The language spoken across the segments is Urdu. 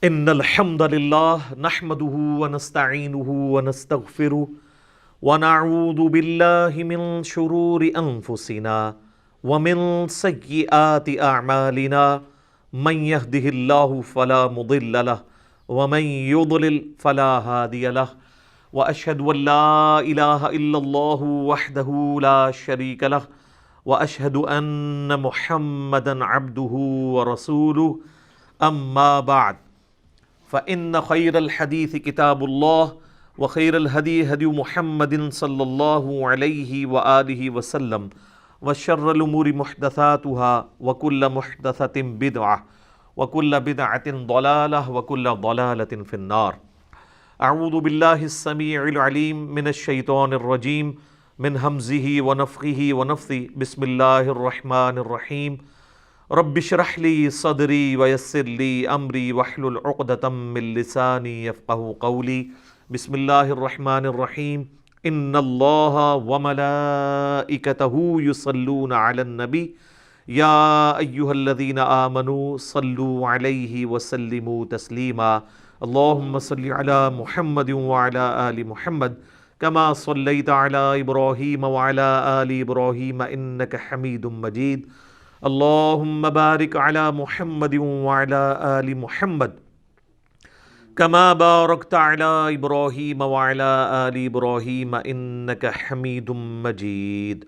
ان الحمد لله نحمده ونستعينه ونستغفره ونعوذ بالله من شرور انفسنا ومن سيئات اعمالنا من يهده الله فلا مضل له ومن يضلل فلا هادي له واشهد ان لا اله الا الله وحده لا شريك له واشهد ان محمدا عبده ورسوله اما بعد فإن خير الحديث كتاب الله وخير الهدي هدي محمد صلى الله عليه وآله وسلم وشر الأمور محدثاتها وكل محدثة بدعة وكل بدعة ضلالة وكل ضلالة في النار. أعوذ بالله السميع العليم من الشيطان الرجيم من همزه ونفخه ونفثه. بسم الله الرحمن الرحيم. رب اشرح لي صدري ويسر لي امري واحلل عقدة من لساني يفقهوا قولي. بسم الله الرحمن الرحيم. ان الله وملائكته يصلون على النبي يا ايها الذين آمنوا صلوا عليه وسلموا تسليما. اللهم صل على محمد وعلى آل محمد كما صليت على ابراهيم وعلى آل ابراهيم انك حميد مجيد. اللهم بارك على محمد وعلى آل محمد كما باركت على إبراهيم وعلى آل إبراهيم إنك حميد مجيد.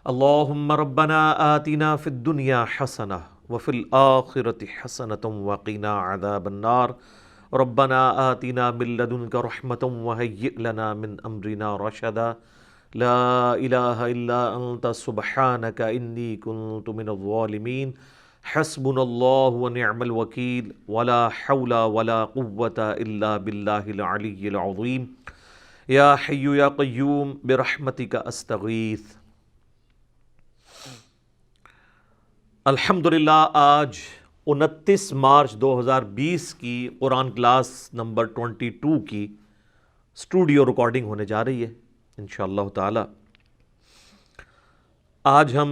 اللهم ربنا آتنا في الدنيا حسنة وفي الآخرة حسنة وقنا عذاب النار. ربنا آتنا من لدنك رحمة وهيئ لنا من أمرنا رشدا. لا الہ الا انت سبحانک انی کنت من الظالمین. حسبنا اللہ ونعم الوکیل ولا حول ولا قوة الا باللہ العلی العظیم. یا حی یا قیوم برحمتک استغیث. الحمدللہ آج 29 مارچ 2020 کی قرآن کلاس نمبر 22 کی اسٹوڈیو ریکارڈنگ ہونے جا رہی ہے انشاءاللہ تعالی. آج ہم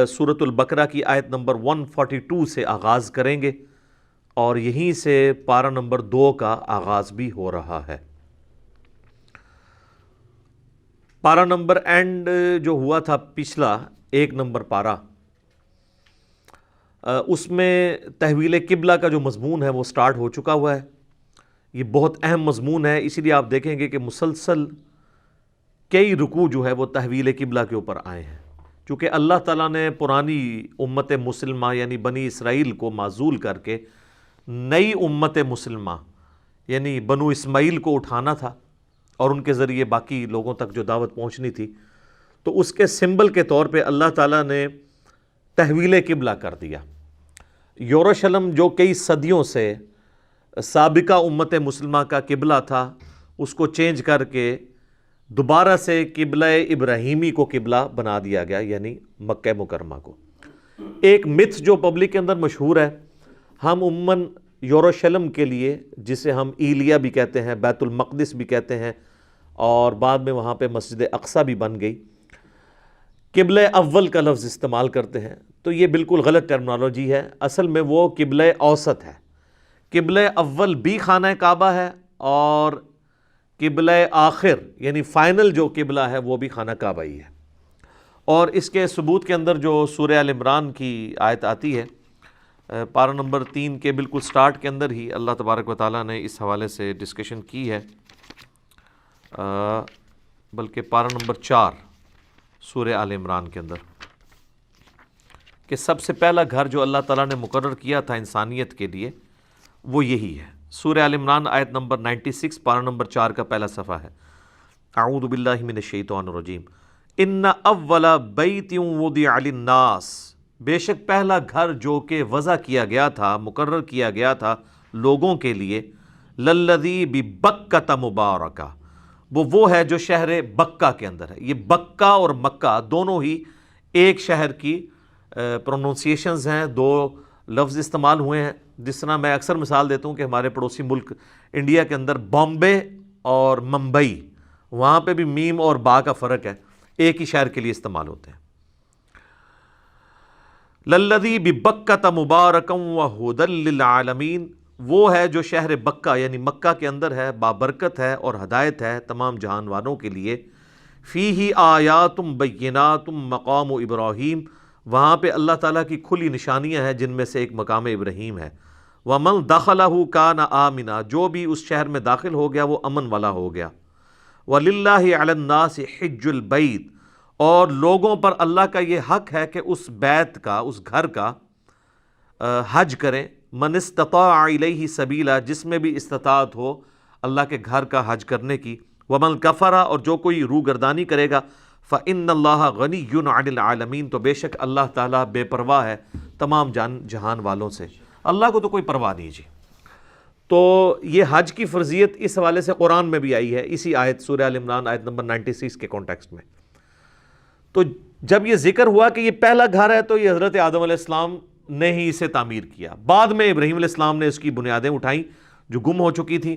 سورۃ البقرہ کی آیت نمبر 142 سے آغاز کریں گے اور یہیں سے پارہ نمبر 2 کا آغاز بھی ہو رہا ہے. پارہ نمبر اینڈ جو ہوا تھا پچھلا 1 نمبر پارہ، اس میں تحویل قبلہ کا جو مضمون ہے وہ سٹارٹ ہو چکا ہوا ہے. یہ بہت اہم مضمون ہے، اسی لیے آپ دیکھیں گے کہ مسلسل کئی رکوع جو ہے وہ تحویل قبلہ کے اوپر آئے ہیں، چونکہ اللہ تعالیٰ نے پرانی امت مسلمہ یعنی بنی اسرائیل کو معزول کر کے نئی امت مسلمہ یعنی بنو اسماعیل کو اٹھانا تھا اور ان کے ذریعے باقی لوگوں تک جو دعوت پہنچنی تھی، تو اس کے سمبل کے طور پہ اللہ تعالیٰ نے تحویل قبلہ کر دیا. یروشلم جو کئی صدیوں سے سابقہ امت مسلمہ کا قبلہ تھا، اس کو چینج کر کے دوبارہ سے قبلہ ابراہیمی کو قبلہ بنا دیا گیا، یعنی مکہ مکرمہ کو. ایک متھ جو پبلک کے اندر مشہور ہے، ہم عموماً یروشلم کے لیے جسے ہم ایلیا بھی کہتے ہیں، بیت المقدس بھی کہتے ہیں، اور بعد میں وہاں پہ مسجد اقصیٰ بھی بن گئی، قبلہ اول کا لفظ استعمال کرتے ہیں. تو یہ بالکل غلط ٹرمنالوجی ہے. اصل میں وہ قبلہ اوسط ہے. قبلہ اول بھی خانہ کعبہ ہے اور قبلہ آخر یعنی فائنل جو قبلہ ہے وہ بھی خانہ کعبہ ہی ہے. اور اس کے ثبوت کے اندر جو سورہ آل عمران کی آیت آتی ہے، پارہ نمبر 3 کے بالکل سٹارٹ کے اندر ہی اللہ تبارک و تعالیٰ نے اس حوالے سے ڈسکشن کی ہے، بلکہ پارہ نمبر 4 سورہ آل عمران کے اندر، کہ سب سے پہلا گھر جو اللہ تعالیٰ نے مقرر کیا تھا انسانیت کے لیے وہ یہی ہے. سورہ آل عمران آیت نمبر 96 پارہ نمبر 4 کا پہلا صفحہ ہے. اعوذ باللہ من الشیطان الرجیم. ان اول بیت وضع للناس، بے شک پہلا گھر جو کہ وضع کیا گیا تھا، مقرر کیا گیا تھا لوگوں کے لیے، للذی ببکۃ مبارکہ، وہ ہے جو شہر بکہ کے اندر ہے. یہ بکہ اور مکہ دونوں ہی ایک شہر کی پروننسیشنز ہیں، 2 لفظ استعمال ہوئے ہیں. جس طرح میں اکثر مثال دیتا ہوں کہ ہمارے پڑوسی ملک انڈیا کے اندر بامبے اور ممبئی، وہاں پہ بھی میم اور با کا فرق ہے، ایک ہی شہر کے لیے استعمال ہوتے ہیں. للذی ببکۃ مبارکا وہدی للعالمین، وہ ہے جو شہر بکہ یعنی مکہ کے اندر ہے، بابرکت ہے اور ہدایت ہے تمام جہان والوں کے لیے۔ فیہ آیات بینات مقام ابراہیم، وہاں پہ اللہ تعالیٰ کی کھلی نشانیاں ہیں جن میں سے ایک مقام ابراہیم ہے۔ ومن دخلہ کان آمنا، جو بھی اس شہر میں داخل ہو گیا وہ امن والا ہو گیا۔ وَلِلَّهِ عَلَى النَّاسِ حِجُّ الْبَيْتِ، اور لوگوں پر اللہ کا یہ حق ہے کہ اس بیت کا، اس گھر کا حج کریں۔ من استطاع الیہ سبیلا، جس میں بھی استطاعت ہو اللہ کے گھر کا حج کرنے کی۔ ومن کفر، اور جو کوئی روگردانی کرے گا، فإن اللہ غنی عن العالمین، تو بے شک اللہ تعالیٰ بے پرواہ ہے تمام جہان والوں سے، اللہ کو تو کوئی پرواہ نہیں جی۔ تو یہ حج کی فرضیت اس حوالے سے قرآن میں بھی آئی ہے، اسی آیت سورہ آل عمران آیت نمبر 96 کے کانٹیکسٹ میں۔ تو جب یہ ذکر ہوا کہ یہ پہلا گھر ہے تو یہ حضرت آدم علیہ السلام نے ہی اسے تعمیر کیا، بعد میں ابراہیم علیہ السلام نے اس کی بنیادیں اٹھائیں جو گم ہو چکی تھی۔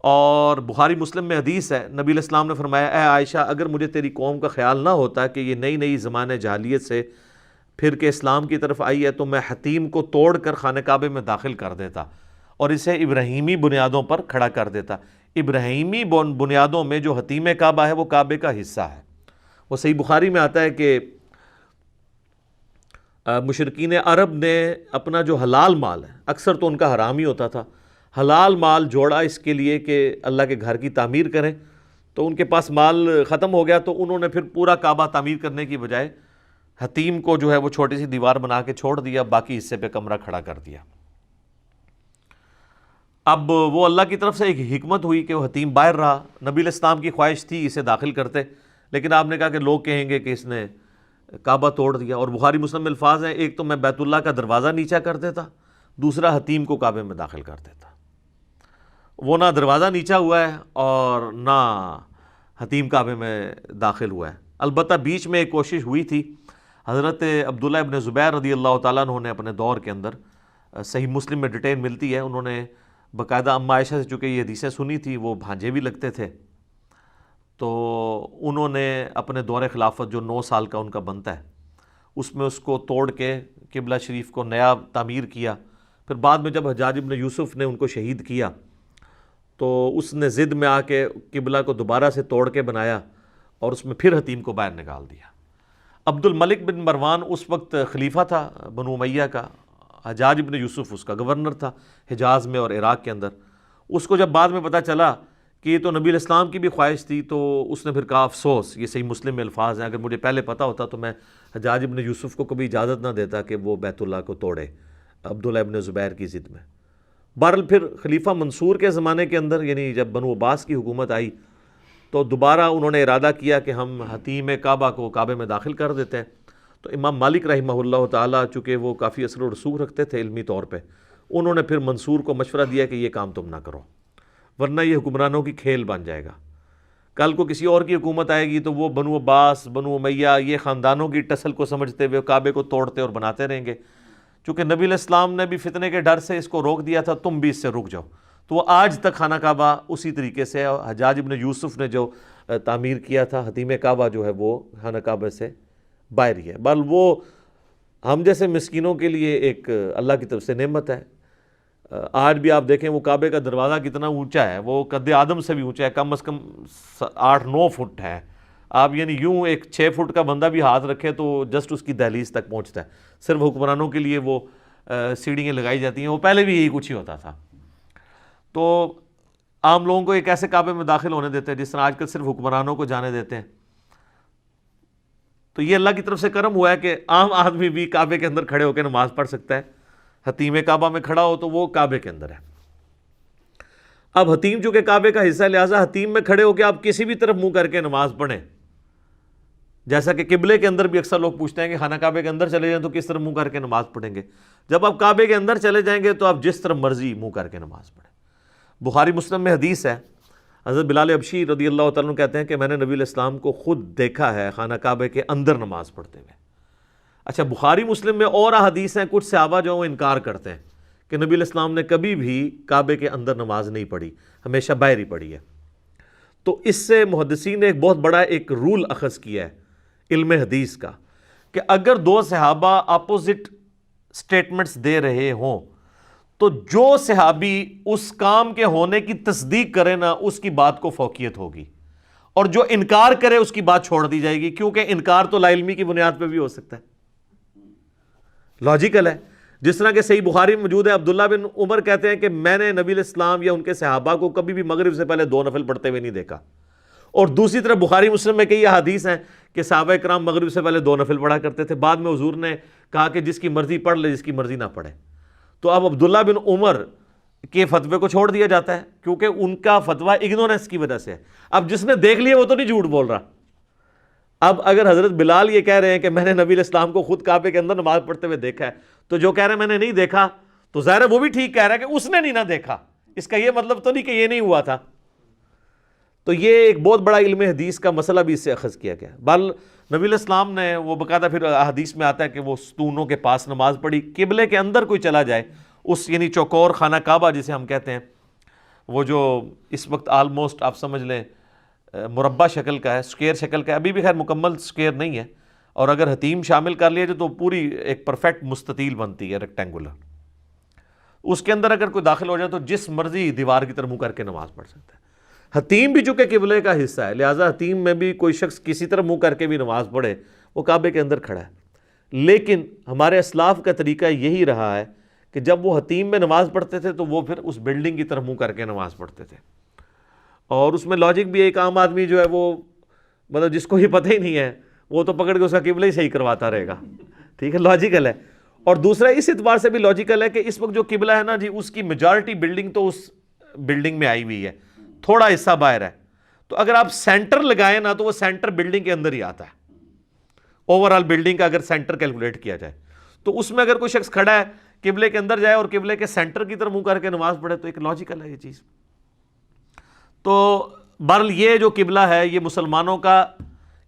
اور بخاری مسلم میں حدیث ہے، نبی علیہ السلام نے فرمایا، اے عائشہ، اگر مجھے تیری قوم کا خیال نہ ہوتا کہ یہ نئی نئی زمانے جاہلیت سے پھر کے اسلام کی طرف آئی ہے تو میں حتیم کو توڑ کر خانہ کعبے میں داخل کر دیتا اور اسے ابراہیمی بنیادوں پر کھڑا کر دیتا۔ ابراہیمی بنیادوں میں جو حتیم کعبہ ہے وہ کعبے کا حصہ ہے۔ وہ صحیح بخاری میں آتا ہے کہ مشرکین عرب نے اپنا جو حلال مال ہے، اکثر تو ان کا حرام ہی ہوتا تھا، حلال مال جوڑا اس کے لیے کہ اللہ کے گھر کی تعمیر کریں، تو ان کے پاس مال ختم ہو گیا تو انہوں نے پھر پورا کعبہ تعمیر کرنے کی بجائے حتیم کو جو ہے وہ چھوٹی سی دیوار بنا کے چھوڑ دیا، باقی حصے پہ کمرہ کھڑا کر دیا۔ اب وہ اللہ کی طرف سے ایک حکمت ہوئی کہ وہ حتیم باہر رہا، نبی علیہ السلام کی خواہش تھی اسے داخل کرتے، لیکن آپ نے کہا کہ لوگ کہیں گے کہ اس نے کعبہ توڑ دیا۔ اور بخاری مسلم میں الفاظ ہیں، ایک تو میں بیت اللہ کا دروازہ نیچا کر دیتا، دوسرا حتیم کو کعبے میں داخل کر دیتا۔ وہ نہ دروازہ نیچا ہوا ہے اور نہ حتیم کعبے میں داخل ہوا ہے۔ البتہ بیچ میں ایک کوشش ہوئی تھی، حضرت عبداللہ ابن زبیر رضی اللہ تعالیٰ عنہ نے اپنے دور کے اندر، صحیح مسلم میں ڈیٹیل ملتی ہے، انہوں نے باقاعدہ اماں عائشہ سے چونکہ یہ حدیثیں سنی تھی، وہ بھانجے بھی لگتے تھے، تو انہوں نے اپنے دور خلافت جو 9 سال کا ان کا بنتا ہے اس میں اس کو توڑ کے قبلہ شریف کو نیا تعمیر کیا۔ پھر بعد میں جب حجاج ابن یوسف نے ان کو شہید کیا تو اس نے ضد میں آ کے قبلہ کو دوبارہ سے توڑ کے بنایا اور اس میں پھر حتیم کو باہر نکال دیا۔ عبد الملک بن مروان اس وقت خلیفہ تھا بنو امیہ کا، حجاج ابن یوسف اس کا گورنر تھا حجاز میں اور عراق کے اندر۔ اس کو جب بعد میں پتہ چلا کہ یہ تو نبی علیہ السلام کی بھی خواہش تھی تو اس نے پھر کہا افسوس، یہ صحیح مسلم میں الفاظ ہیں، اگر مجھے پہلے پتہ ہوتا تو میں حجاج ابن یوسف کو کبھی اجازت نہ دیتا کہ وہ بیت اللہ کو توڑے عبداللہ ابن زبیر کی ضد میں۔ بہرحال پھر خلیفہ منصور کے زمانے کے اندر، یعنی جب بنو عباس کی حکومت آئی تو دوبارہ انہوں نے ارادہ کیا کہ ہم حتیم کعبہ کو کعبے میں داخل کر دیتے ہیں۔ تو امام مالک رحمہ اللہ تعالیٰ چونکہ وہ کافی اثر و رسوخ رکھتے تھے علمی طور پہ، انہوں نے پھر منصور کو مشورہ دیا کہ یہ کام تم نہ کرو ورنہ یہ حکمرانوں کی کھیل بن جائے گا، کل کو کسی اور کی حکومت آئے گی تو وہ بنو عباس، بنو امیہ، یہ خاندانوں کی ٹسل کو سمجھتے ہوئے کعبے کو توڑتے اور بناتے رہیں گے۔ چونکہ نبی علیہ السلام نے بھی فتنے کے ڈر سے اس کو روک دیا تھا، تم بھی اس سے رک جاؤ، تو وہ آج تک خانہ کعبہ اسی طریقے سے ہے۔ حجاج ابن یوسف نے جو تعمیر کیا تھا حتیم کعبہ جو ہے وہ خانہ کعبہ سے باہر ہی ہے، بل وہ ہم جیسے مسکینوں کے لیے ایک اللہ کی طرف سے نعمت ہے۔ آج بھی آپ دیکھیں وہ کعبے کا دروازہ کتنا اونچا ہے، وہ قد آدم سے بھی اونچا ہے، کم از کم 8-9 فٹ ہے۔ آپ یعنی یوں ایک 6 فٹ کا بندہ بھی ہاتھ رکھے تو جسٹ اس کی دہلیز تک پہنچتا ہے۔ صرف حکمرانوں کے لیے وہ سیڑھیاں لگائی جاتی ہیں، وہ پہلے بھی یہی کچھ ہی ہوتا تھا۔ تو عام لوگوں کو ایک ایسے کعبے میں داخل ہونے دیتے ہیں جس طرح آج کل صرف حکمرانوں کو جانے دیتے ہیں۔ تو یہ اللہ کی طرف سے کرم ہوا ہے کہ عام آدمی بھی کعبے کے اندر کھڑے ہو کے نماز پڑھ سکتا ہے۔ حتیم کعبہ میں کھڑا ہو تو وہ کعبے کے اندر ہے۔ اب حتیم چونکہ کعبے کا حصہ ہے، لہٰذا حتیم میں کھڑے ہو کے آپ کسی بھی طرف منہ کر کے نماز پڑھیں، جیسا کہ قبلے کے اندر بھی اکثر لوگ پوچھتے ہیں کہ خانہ کعبے کے اندر چلے جائیں تو کس طرح منہ کر کے نماز پڑھیں گے۔ جب آپ کعبے کے اندر چلے جائیں گے تو آپ جس طرح مرضی منہ کر کے نماز پڑھیں۔ بخاری مسلم میں حدیث ہے، حضرت بلال حبشی رضی اللہ تعالیٰ عنہ کہتے ہیں کہ میں نے نبی علیہ السلام کو خود دیکھا ہے خانہ کعبے کے اندر نماز پڑھتے ہوئے۔ اچھا، بخاری مسلم میں اور احادیث ہیں، کچھ صحابہ جو وہ انکار کرتے ہیں کہ نبی علیہ السلام نے کبھی بھی کعبے کے اندر نماز نہیں پڑھی، ہمیشہ باہر ہی پڑھی ہے۔ تو اس سے محدثین نے ایک بہت بڑا ایک رول اخذ کیا ہے علم حدیث کا، کہ اگر 2 صحابہ اپوزٹ سٹیٹمنٹس دے رہے ہوں تو جو صحابی اس کام کے ہونے کی تصدیق کرے نا اس کی بات کو فوقیت ہوگی، اور جو انکار کرے اس کی بات چھوڑ دی جائے گی، کیونکہ انکار تو لا علمی کی بنیاد پہ بھی ہو سکتا ہے، لاجیکل ہے۔ جس طرح کہ صحیح بخاری میں موجود ہے، عبداللہ بن عمر کہتے ہیں کہ میں نے نبی علیہ السلام یا ان کے صحابہ کو کبھی بھی مغرب سے پہلے 2 نفل پڑھتے ہوئے نہیں دیکھا، اور دوسری طرف بخاری مسلم میں کئی احادیث ہیں کہ صحابہ کرام مغرب سے پہلے 2 نفل پڑھا کرتے تھے، بعد میں حضور نے کہا کہ جس کی مرضی پڑھ لے، جس کی مرضی نہ پڑھے۔ تو اب عبداللہ بن عمر کے فتوے کو چھوڑ دیا جاتا ہے کیونکہ ان کا فتویٰ اگنورنس کی وجہ سے ہے۔ اب جس نے دیکھ لیا وہ تو نہیں جھوٹ بول رہا۔ اب اگر حضرت بلال یہ کہہ رہے ہیں کہ میں نے نبی علیہ السلام کو خود کعبے کے اندر نماز پڑھتے ہوئے دیکھا ہے، تو جو کہہ رہے ہیں میں نے نہیں دیکھا تو ظاہر ہے وہ بھی ٹھیک کہہ رہا ہے کہ اس نے نہیں نہ دیکھا، اس کا یہ مطلب تو نہیں کہ یہ نہیں ہوا تھا۔ تو یہ ایک بہت بڑا علم حدیث کا مسئلہ بھی اس سے اخذ کیا گیا۔ بل نبی علیہ السلام نے وہ باقاعدہ پھر حدیث میں آتا ہے کہ وہ ستونوں کے پاس نماز پڑھی، قبلے کے اندر کوئی چلا جائے، اس یعنی چوکور خانہ کعبہ جسے ہم کہتے ہیں، وہ جو اس وقت آلموسٹ آپ سمجھ لیں مربع شکل کا ہے، سکوئر شکل کا ہے، ابھی بھی خیر مکمل سکوئر نہیں ہے، اور اگر حتیم شامل کر لیا جائے تو پوری ایک پرفیکٹ مستطیل بنتی ہے، ریکٹینگولر۔ اس کے اندر اگر کوئی داخل ہو جائے تو جس مرضی دیوار کی طرف منہ کر کے نماز پڑھ سکتا ہے۔ حتیم بھی چونکہ قبلے کا حصہ ہے، لہٰذا حتیم میں بھی کوئی شخص کسی طرح منہ کر کے بھی نماز پڑھے، وہ کعبے کے اندر کھڑا ہے۔ لیکن ہمارے اسلاف کا طریقہ یہی رہا ہے کہ جب وہ حتیم میں نماز پڑھتے تھے تو وہ پھر اس بلڈنگ کی طرف منہ کر کے نماز پڑھتے تھے، اور اس میں لاجک بھی ایک عام آدمی جو ہے وہ مطلب جس کو یہ پتہ ہی نہیں ہے وہ تو پکڑ کے اس کا قبلہ ہی صحیح کرواتا رہے گا، ٹھیک ہے، لاجیکل ہے۔ اور دوسرا اس اعتبار سے بھی لاجیکل ہے کہ اس وقت جو قبلہ ہے نا جی، اس کی میجارٹی بلڈنگ تو اس بلڈنگ میں آئی ہوئی ہے، تھوڑا حصہ باہر ہے، تو اگر آپ سینٹر لگائیں نا تو وہ سینٹر بلڈنگ کے اندر ہی آتا ہے، اوورال بلڈنگ کا اگر سینٹر کیلکولیٹ کیا جائے تو اس میں اگر کوئی شخص کھڑا ہے قبلے کے اندر جائے اور قبلے کے سینٹر کی طرف منہ کر کے نماز پڑھے تو ایک لاجیکل ہے یہ چیز۔ تو بہرحال یہ جو قبلہ ہے یہ مسلمانوں کا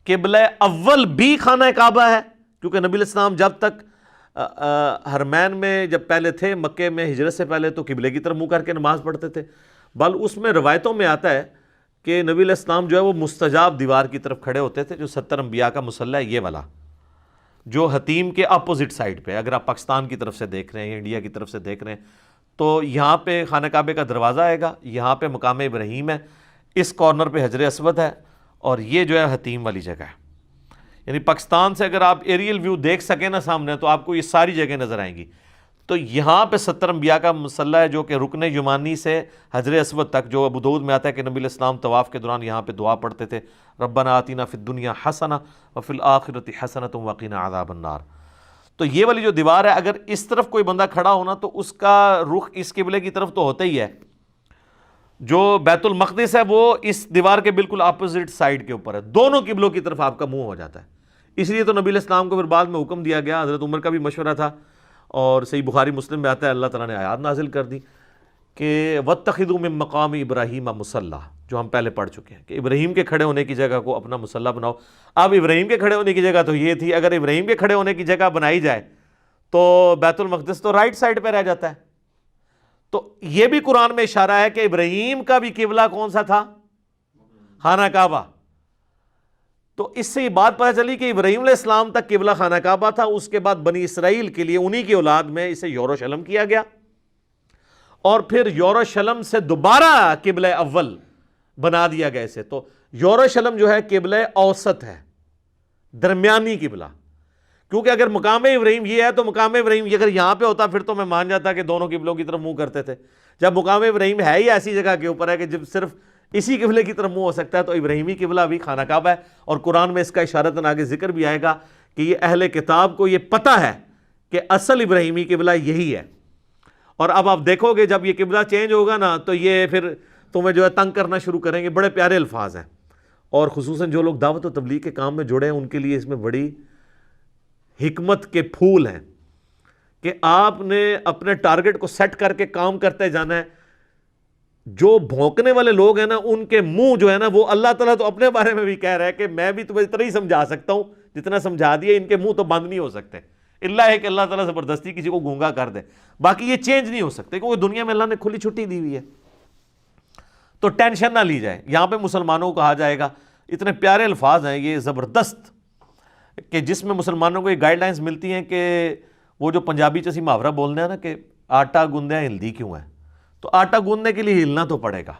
قبلہ اول بھی خانہ کعبہ ہے، کیونکہ نبی علیہ السلام جب تک حرمین میں جب پہلے تھے، مکے میں ہجرت سے پہلے، تو قبلے کی طرف منہ کر کے نماز پڑھتے تھے۔ بل اس میں روایتوں میں آتا ہے کہ نبی علیہ السلام جو ہے وہ مستجاب دیوار کی طرف کھڑے ہوتے تھے، جو 70 انبیاء کا مصلی ہے یہ والا، جو حتیم کے اپوزٹ سائڈ پہ، اگر آپ پاکستان کی طرف سے دیکھ رہے ہیں یا انڈیا کی طرف سے دیکھ رہے ہیں تو یہاں پہ خانہ کعبے کا دروازہ آئے گا، یہاں پہ مقام ابراہیم ہے، اس کارنر پہ حجر اسود ہے، اور یہ جو ہے حتیم والی جگہ ہے۔ یعنی پاکستان سے اگر آپ ایریل ویو دیکھ سکیں نا سامنے تو آپ کو یہ ساری جگہ نظر آئیں گی۔ تو یہاں پہ 70 انبیاء کا مصلی ہے، جو کہ رکن یمانی سے حجر اسود تک، جو ابو داؤد میں آتا ہے کہ نبی علیہ السلام طواف کے دوران یہاں پہ دعا پڑھتے تھے، ربنا آتنا فی الدنیا حسنہ وفی الآخرۃ حسنۃ وقنا عذاب النار۔ تو یہ والی جو دیوار ہے، اگر اس طرف کوئی بندہ کھڑا ہونا تو اس کا رخ اس قبلے کی طرف تو ہوتا ہی ہے۔ جو بیت المقدس ہے وہ اس دیوار کے بالکل اپوزٹ سائڈ کے اوپر ہے، دونوں قبلوں کی طرف آپ کا منہ ہو جاتا ہے۔ اس لیے تو نبی علیہ السلام کو پھر بعد میں حکم دیا گیا، حضرت عمر کا بھی مشورہ تھا، اور صحیح بخاری مسلم میں آتا ہے اللہ تعالیٰ نے آیات نازل کر دی کہ وَاتَّخِذُوا مِن مَّقَامِ إِبْرَاهِيمَ مُصَلًّى، جو ہم پہلے پڑھ چکے ہیں کہ ابراہیم کے کھڑے ہونے کی جگہ کو اپنا مصلی بناؤ۔ اب ابراہیم کے کھڑے ہونے کی جگہ تو یہ تھی، اگر ابراہیم کے کھڑے ہونے کی جگہ بنائی جائے تو بیت المقدس تو رائٹ سائڈ پہ رہ جاتا ہے۔ تو یہ بھی قرآن میں اشارہ ہے کہ ابراہیم کا بھی قبلہ کون سا تھا؟ خانہ کعبہ۔ تو اس سے یہ بات پتہ چلی کہ ابراہیم علیہ السلام تک قبلہ خانہ کعبہ تھا، اس کے بعد بنی اسرائیل کے لیے انہی کی اولاد میں اسے یروشلم کیا گیا، اور پھر یروشلم سے دوبارہ قبلہ اول بنا دیا گیا اسے۔ تو یروشلم جو ہے قبلہ اوسط ہے، درمیانی قبلہ، کیونکہ اگر مقام ابراہیم یہ ہے تو مقام ابراہیم اگر یہاں پہ ہوتا پھر تو میں مان جاتا کہ دونوں قبلوں کی طرف منہ کرتے تھے۔ جب مقام ابراہیم ہے ہی ایسی جگہ کے اوپر ہے کہ جب صرف اسی قبلے کی طرف منہ ہو سکتا ہے، تو ابراہیمی قبلہ بھی خانہ کعبہ ہے، اور قرآن میں اس کا اشارتاً آگے ذکر بھی آئے گا کہ یہ اہل کتاب کو یہ پتہ ہے کہ اصل ابراہیمی قبلہ یہی ہے۔ اور اب آپ دیکھو گے جب یہ قبلہ چینج ہوگا نا تو یہ پھر تمہیں جو ہے تنگ کرنا شروع کریں گے۔ بڑے پیارے الفاظ ہیں، اور خصوصاً جو لوگ دعوت و تبلیغ کے کام میں جڑے ہیں ان کے لیے اس میں بڑی حکمت کے پھول ہیں کہ آپ نے اپنے ٹارگٹ کو سیٹ کر کے کام کرتے جانا ہے۔ جو بھونکنے والے لوگ ہیں نا ان کے منہ جو ہے نا، وہ اللہ تعالیٰ تو اپنے بارے میں بھی کہہ رہا ہے کہ میں بھی تمہیں اتنا ہی سمجھا سکتا ہوں جتنا سمجھا دیا، ان کے منہ تو بند نہیں ہو سکتے، اللہ ہے کہ اللہ تعالیٰ زبردستی کسی کو گونگا کر دے، باقی یہ چینج نہیں ہو سکتے کیونکہ دنیا میں اللہ نے کھلی چھٹی دی ہوئی ہے۔ تو ٹینشن نہ لی جائے، یہاں پہ مسلمانوں کو کہا جائے گا، اتنے پیارے الفاظ ہیں یہ زبردست، کہ جس میں مسلمانوں کو یہ گائیڈ لائنز ملتی ہیں کہ وہ جو پنجابی چسی محاورہ بولنا ہے نا کہ آٹا گوندیا ہلدی کیوں ہے، تو آٹا گوندنے کے لیے ہلنا تو پڑے گا.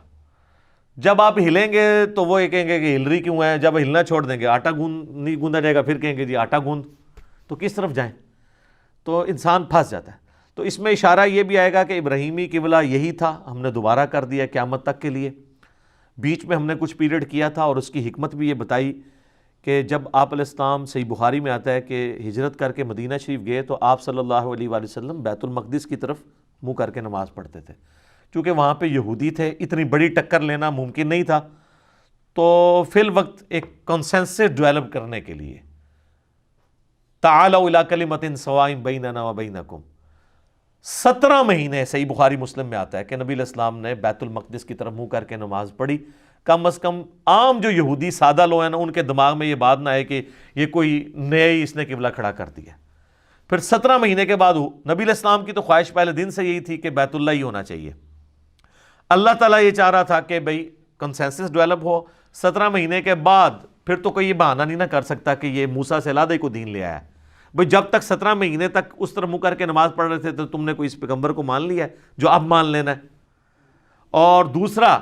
جب آپ ہلیں گے تو وہ یہ کہیں گے کہ ہل رہی کیوں ہے، جب ہلنا چھوڑ دیں گے آٹا گوند نہیں گوندا جائے گا، پھر کہیں گے جی آٹا گوند، تو کس طرف جائیں؟ تو انسان پھنس جاتا ہے. تو اس میں اشارہ یہ بھی آئے گا کہ ابراہیمی قبلہ یہی تھا، ہم نے دوبارہ کر دیا قیامت تک کے لیے. بیچ میں ہم نے کچھ پیریڈ کیا تھا، اور اس کی حکمت بھی یہ بتائی کہ جب آپ علیہ السلام، صحیح بخاری میں آتا ہے کہ ہجرت کر کے مدینہ شریف گئے تو آپ صلی اللہ علیہ وآلہ وسلم بیت المقدس کی طرف منہ کر کے نماز پڑھتے تھے. چونکہ وہاں پہ یہودی تھے، اتنی بڑی ٹکر لینا ممکن نہیں تھا، تو فی الوقت ایک کنسنسس ڈیولپ کرنے کے لیے تعالوا الی کلمۃ سواء بیننا وبینکم 17 مہینے، صحیح بخاری مسلم میں آتا ہے کہ نبی علیہ السلام نے بیت المقدس کی طرف منہ کر کے نماز پڑھی. کم از کم عام جو یہودی سادہ لوگ ہیں نا، ان کے دماغ میں یہ بات نہ آئے کہ یہ کوئی نیا ہی اس نے قبلہ کھڑا کر دیا. پھر 17 مہینے کے بعد نبی علیہ السلام کی تو خواہش پہلے دن سے یہی تھی کہ بیت اللہ ہی ہونا چاہیے. اللہ تعالیٰ یہ چاہ رہا تھا کہ بھئی کنسنسس ڈیولپ ہو. 17 مہینے کے بعد پھر تو کوئی یہ بہانہ نہیں نہ کر سکتا کہ یہ موسیٰ سے علیحدہ کو دین لے آیا ہے. بھئی جب تک 17 مہینے تک اس طرح منہ کر کے نماز پڑھ رہے تھے تو تم نے کوئی اس پیغمبر کو مان لیا ہے جو اب مان لینا ہے. اور دوسرا،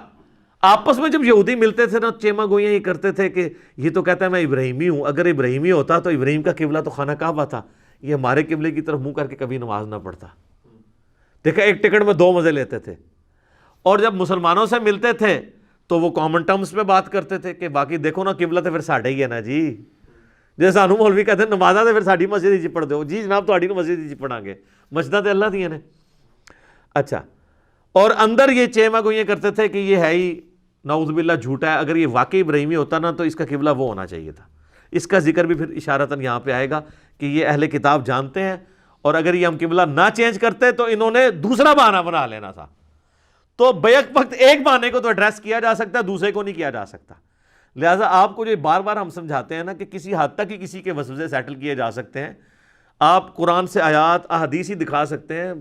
آپس میں جب یہودی ملتے تھے نا، چیما گوئیاں یہ کرتے تھے کہ یہ تو کہتا ہے میں ابراہیمی ہوں، اگر ابراہیمی ہوتا تو ابراہیم کا قبلہ تو خانہ کعبہ تھا، یہ ہمارے قبلے کی طرف منہ کر کے کبھی نماز نہ پڑھتا. دیکھا، ایک ٹکٹ میں 2 مزے لیتے تھے. اور جب مسلمانوں سے ملتے تھے تو وہ کامن ٹرمز پہ بات کرتے تھے کہ باقی دیکھو نا قبلہ تو پھر ساڈا ہی ہے نا جی. جیسے سانو مولوی کہتے ہیں نمازاں تو پھر ساڈی مسجد ہی پڑھ دو جی، جناب تہاڈی مسجد ہی پڑھاں گے، مسجداں تے اللہ دیاں نے. اچھا، اور اندر یہ چیما گوئیاں کرتے تھے کہ یہ ہے ہی نعوذ باللہ جھوٹا ہے، اگر یہ واقعی ابراہیمی ہوتا نا تو اس کا قبلہ وہ ہونا چاہیے تھا. اس کا ذکر بھی پھر اشارتاً یہاں پہ آئے گا کہ یہ اہل کتاب جانتے ہیں، اور اگر یہ ہم قبلہ نہ چینج کرتے تو انہوں نے دوسرا بہانہ بنا لینا تھا. تو بیک وقت ایک بہانے کو تو ایڈریس کیا جا سکتا ہے، دوسرے کو نہیں کیا جا سکتا. لہٰذا آپ کو جو بار بار ہم سمجھاتے ہیں نا کہ کسی حد تک ہی کسی کے وسوسے سیٹل کیے جا سکتے ہیں. آپ قرآن سے آیات احادیث ہی دکھا سکتے ہیں،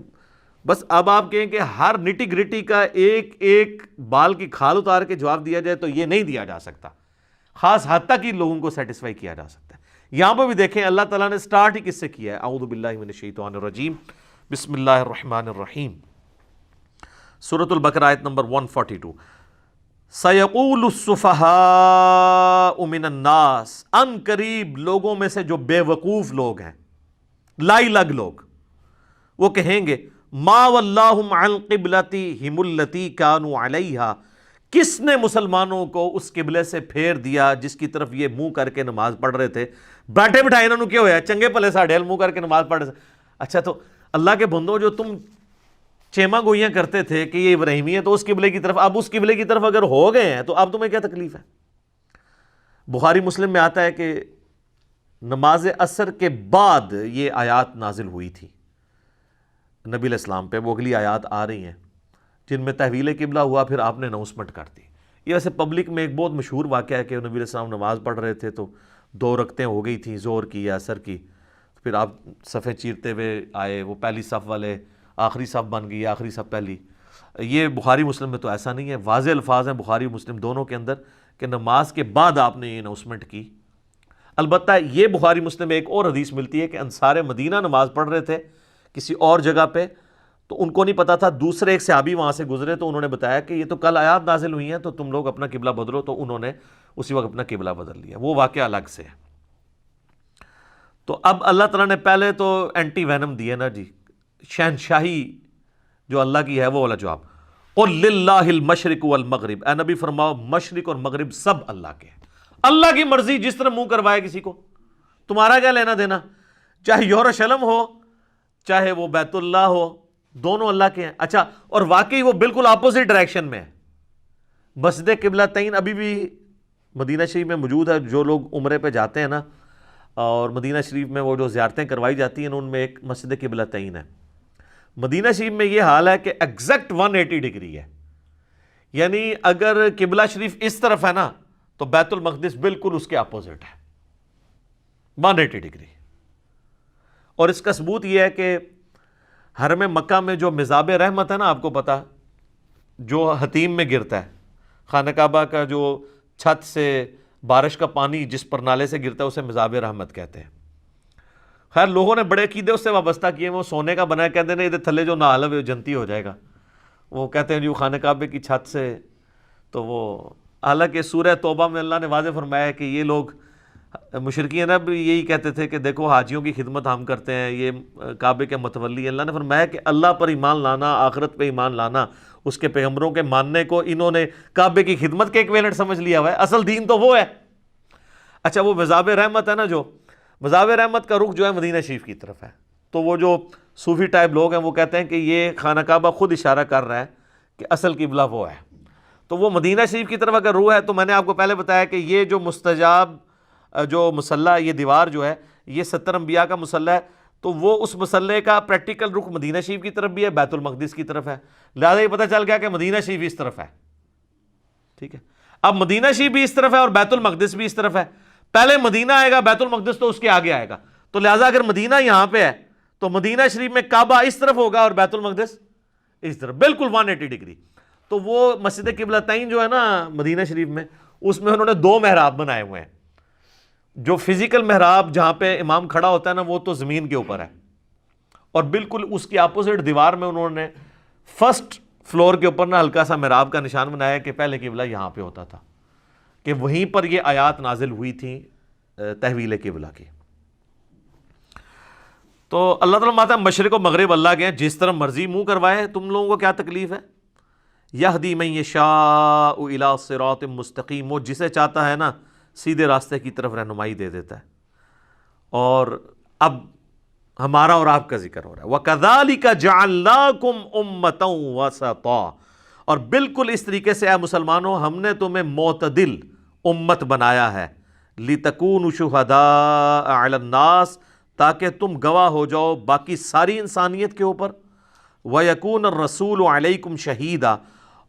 بس اب آپ کہیں کہ ہر نٹی گرٹی کا ایک ایک بال کی کھال اتار کے جواب دیا جائے تو یہ نہیں دیا جا سکتا. خاص حد تک ہی لوگوں کو سیٹسفائی کیا جا سکتا ہے. یہاں پہ بھی دیکھیں اللہ تعالیٰ نے سٹارٹ ہی کس سے کیا ہے. اعوذ باللہ من الشیطان الرجیم، بسم اللہ الرحمن الرحیم. سورۃ البقرہ آیت نمبر 142. سَيَقُولُ السُّفَهَاءُ مِنَ النَّاسِ، ان قریب لوگوں میں سے جو بے وقوف لوگ ہیں، لائی لگ لوگ، وہ کہیں گے ما وَلَّاهُمْ عَنْ قِبْلَتِهِمُ الَّتِي كَانُوا عَلَيْهَا، کس نے مسلمانوں کو اس قبلے سے پھیر دیا جس کی طرف یہ منہ کر کے نماز پڑھ رہے تھے. بیٹھے بٹھائے انہوں نے کیا ہویا، چنگے پلے ساڑھے منہ کر کے نماز پڑھ رہے. اچھا، تو اللہ کے بندوں، جو تم چیما گوئیاں کرتے تھے کہ یہ ابراہیمی ہے تو اس قبلے کی طرف، اب اس قبلے کی طرف اگر ہو گئے ہیں تو اب تمہیں کیا تکلیف ہے. بخاری مسلم میں آتا ہے کہ نماز عصر کے بعد یہ آیات نازل ہوئی تھی نبی علیہ السلام پہ. وہ اگلی آیات آ رہی ہیں جن میں تحویل قبلہ ہوا، پھر آپ نے اناؤنسمنٹ کر دی. یہ ویسے پبلک میں ایک بہت مشہور واقعہ ہے کہ نبی علیہ السلام نماز پڑھ رہے تھے تو 2 رکعتیں ہو گئی تھیں، ظہر کی یا عصر کی. پھر آپ صفیں چیرتے ہوئے آئے، وہ پہلی صف والے آخری صف بن گئی، آخری صف پہلی. یہ بخاری مسلم میں تو ایسا نہیں ہے، واضح الفاظ ہیں بخاری مسلم دونوں کے اندر کہ نماز کے بعد آپ نے یہ اناؤنسمنٹ کی. البتہ یہ بخاری مسلم میں ایک اور حدیث ملتی ہے کہ انصار مدینہ نماز پڑھ رہے تھے کسی اور جگہ پہ، تو ان کو نہیں پتا تھا، دوسرے ایک صحابی وہاں سے گزرے تو انہوں نے بتایا کہ یہ تو کل آیات نازل ہوئی ہیں تو تم لوگ اپنا قبلہ بدلو، تو انہوں نے اسی وقت اپنا قبلہ بدل لیا. وہ واقعہ الگ سے ہے. تو اب اللہ تعالیٰ نے پہلے تو اینٹی وینم دیے نا جی، شہنشاہی جو اللہ کی ہے وہ والا جواب. قُلْ لِلَّهِ الْمَشْرِقُ وَالْمَغْرِبُ، اے نبی فرماؤ مشرق اور مغرب سب اللہ کے ہیں. اللہ کی مرضی جس طرح منہ کروائے کسی کو، تمہارا کیا لینا دینا. چاہے یورشلم ہو چاہے وہ بیت اللہ ہو، دونوں اللہ کے ہیں. اچھا، اور واقعی وہ بالکل اپوزٹ ڈائریکشن میں ہے. مسجد قبلتین ابھی بھی مدینہ شریف میں موجود ہے. جو لوگ عمرے پہ جاتے ہیں نا، اور مدینہ شریف میں وہ جو زیارتیں کروائی جاتی ہیں ان میں ایک مسجد قبلتین ہے. مدینہ شریف میں یہ حال ہے کہ ایگزیکٹ 180 ڈگری ہے. یعنی اگر قبلہ شریف اس طرف ہے نا تو بیت المقدس بالکل اس کے اپوزٹ ہے، 180 ڈگری. اور اس کا ثبوت یہ ہے کہ حرم مکہ میں جو مزاب رحمت ہے نا، آپ کو پتا جو حتیم میں گرتا ہے، خانہ کعبہ کا جو چھت سے بارش کا پانی جس پر نالے سے گرتا ہے اسے مزاب رحمت کہتے ہیں. خیر لوگوں نے بڑے عقیدے اس سے وابستہ کیے، وہ سونے کا بنا ہے، کہتے ہیں یہ تھلے جو نہ حلو جنتی ہو جائے گا، وہ کہتے ہیں جو خانہ کعبے کی چھت سے، تو وہ حالانکہ سورہ توبہ میں اللہ نے واضح فرمایا ہے کہ یہ لوگ مشرکین اب یہی کہتے تھے کہ دیکھو حاجیوں کی خدمت ہم کرتے ہیں، یہ کعبے کے متولی ہیں۔ اللہ نے فرمایا کہ اللہ پر ایمان لانا، آخرت پہ ایمان لانا، اس کے پیغمبروں کے ماننے کو انہوں نے کعبے کی خدمت کے ایکویلنٹ سمجھ لیا ہوا ہے، اصل دین تو وہ ہے۔ اچھا وہ مذہب رحمت ہے نا، جو مذہب رحمت کا رخ جو ہے مدینہ شریف کی طرف ہے، تو وہ جو صوفی ٹائپ لوگ ہیں وہ کہتے ہیں کہ یہ خانہ کعبہ خود اشارہ کر رہا ہے کہ اصل قبلہ وہ ہے، تو وہ مدینہ شریف کی طرف اگر روح ہے، تو میں نے آپ کو پہلے بتایا کہ یہ جو مستجاب جو مسلح، یہ دیوار جو ہے یہ 70 انبیاء کا مسلح ہے، تو وہ اس مسلح کا پریکٹیکل رخ مدینہ شریف کی طرف بھی ہے، بیت المقدس کی طرف ہے، لہٰذا یہ پتہ چل گیا کہ مدینہ شریف اس طرف ہے، ٹھیک ہے۔ اب مدینہ شریف بھی اس طرف ہے اور بیت المقدس بھی اس طرف ہے، پہلے مدینہ آئے گا، بیت المقدس تو اس کے آگے آئے گا، تو لہٰذا اگر مدینہ یہاں پہ ہے تو مدینہ شریف میں کعبہ اس طرف ہوگا اور بیت المقدس اس طرف، بالکل 180 ڈگری۔ تو وہ مسجد قبلتین جو ہے نا مدینہ شریف میں، اس میں انہوں نے 2 محراب بنائے ہوئے ہیں۔ جو فزیکل محراب جہاں پہ امام کھڑا ہوتا ہے نا، وہ تو زمین کے اوپر ہے، اور بالکل اس کی اپوزٹ دیوار میں انہوں نے فرسٹ فلور کے اوپر نا ہلکا سا محراب کا نشان بنایا کہ پہلے قبلہ یہاں پہ ہوتا تھا، کہ وہیں پر یہ آیات نازل ہوئی تھیں تحویل قبلہ کی۔ تو اللہ تعالیٰ ماتا مشرق و مغرب اللہ کے ہیں، جس طرح مرضی منہ کروائے، تم لوگوں کو کیا تکلیف ہے؟ یہدی من یشاء الی صراط مستقیم، وہ جسے چاہتا ہے نا سیدھے راستے کی طرف رہنمائی دے دیتا ہے۔ اور اب ہمارا اور آپ کا ذکر ہو رہا ہے، وَكَذَلِكَ جَعَلْنَاكُمْ أُمَّةً وَسَطًا، اور بالکل اس طریقے سے اے مسلمانوں ہم نے تمہیں معتدل امت بنایا ہے، لِتَكُونُوا شُهَدَاءَ عَلَى النَّاسِ، تاکہ تم گواہ ہو جاؤ باقی ساری انسانیت کے اوپر، وَيَكُونَ الرَّسُولُ عَلَيْكُمْ شَهِيدًا،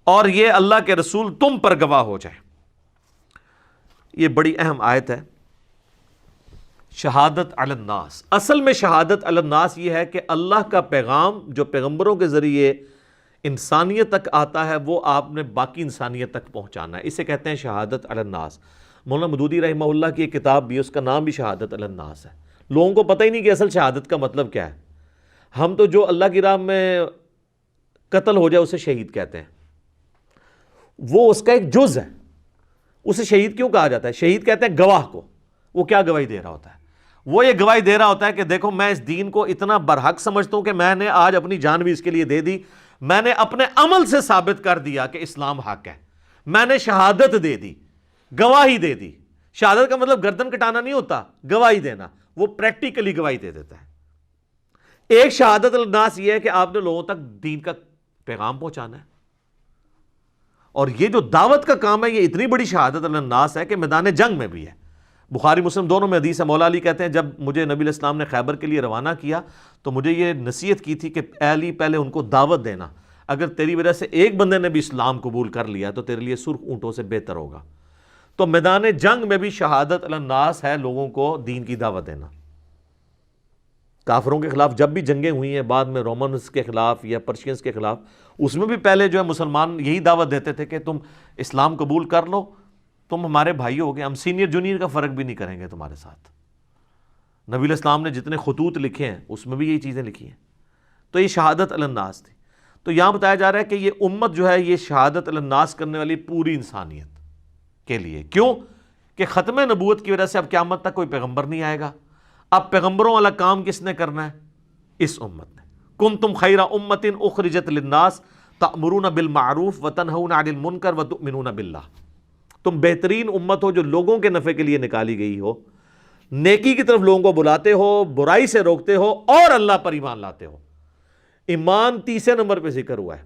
اور یہ اللہ کے رسول تم پر گواہ ہو جائے۔ یہ بڑی اہم آیت ہے، شہادت علی الناس۔ اصل میں شہادت علی الناس یہ ہے کہ اللہ کا پیغام جو پیغمبروں کے ذریعے انسانیت تک آتا ہے وہ آپ نے باقی انسانیت تک پہنچانا ہے، اسے کہتے ہیں شہادت علی الناس۔ مولانا مودودی رحمہ اللہ کی ایک کتاب بھی، اس کا نام بھی شہادت علی الناس ہے۔ لوگوں کو پتہ ہی نہیں کہ اصل شہادت کا مطلب کیا ہے، ہم تو جو اللہ کی راہ میں قتل ہو جائے اسے شہید کہتے ہیں، وہ اس کا ایک جز ہے، اسے شہید کیوں کہا جاتا ہے؟ شہید کہتے ہیں گواہ کو، وہ کیا گواہی دے رہا ہوتا ہے؟ وہ یہ گواہی دے رہا ہوتا ہے کہ دیکھو میں اس دین کو اتنا برحق سمجھتا ہوں کہ میں نے آج اپنی جان بھی اس کے لیے دے دی، میں نے اپنے عمل سے ثابت کر دیا کہ اسلام حق ہے، میں نے شہادت دے دی، گواہی دے دی۔ شہادت کا مطلب گردن کٹانا نہیں ہوتا، گواہی دینا، وہ پریکٹیکلی گواہی دے دیتا ہے۔ ایک شہادت الناس یہ ہے کہ آپ نے لوگوں تک دین کا پیغام پہنچانا ہے، اور یہ جو دعوت کا کام ہے یہ اتنی بڑی شہادت الناس ہے کہ میدان جنگ میں بھی ہے۔ بخاری مسلم دونوں میں حدیث ہے، مولا علی کہتے ہیں جب مجھے نبی علیہ السلام نے خیبر کے لیے روانہ کیا تو مجھے یہ نصیحت کی تھی کہ اے علی پہلے ان کو دعوت دینا، اگر تیری وجہ سے ایک بندے نے بھی اسلام قبول کر لیا تو تیرے لیے سرخ اونٹوں سے بہتر ہوگا۔ تو میدان جنگ میں بھی شہادت الناس ہے لوگوں کو دین کی دعوت دینا۔ کافروں کے خلاف جب بھی جنگیں ہوئی ہیں، بعد میں رومنز کے خلاف یا پرشینز کے خلاف، اس میں بھی پہلے جو ہے مسلمان یہی دعوت دیتے تھے کہ تم اسلام قبول کر لو، تم ہمارے بھائی ہو گے، ہم سینئر جونیئر کا فرق بھی نہیں کریں گے تمہارے ساتھ۔ نبی علیہ السلام نے جتنے خطوط لکھے ہیں اس میں بھی یہی چیزیں لکھی ہیں۔ تو یہ شہادت علی الناس تھی۔ تو یہاں بتایا جا رہا ہے کہ یہ امت جو ہے یہ شہادت علی الناس کرنے والی پوری انسانیت کے لیے، کیوں کہ ختم نبوت کی وجہ سے اب قیامت تک کوئی پیغمبر نہیں آئے گا۔ اب پیغمبروں والا کام کس نے کرنا ہے؟ اس امت نے۔ کنتم خیر امت اخرجت للناس تأمرون بالمعروف وتنہون عن المنکر وتؤمنون باللہ، تم بہترین امت ہو جو لوگوں کے نفع کے لیے نکالی گئی ہو، نیکی کی طرف لوگوں کو بلاتے ہو، برائی سے روکتے ہو اور اللہ پر ایمان لاتے ہو۔ ایمان تیسرے نمبر پہ ذکر ہوا ہے،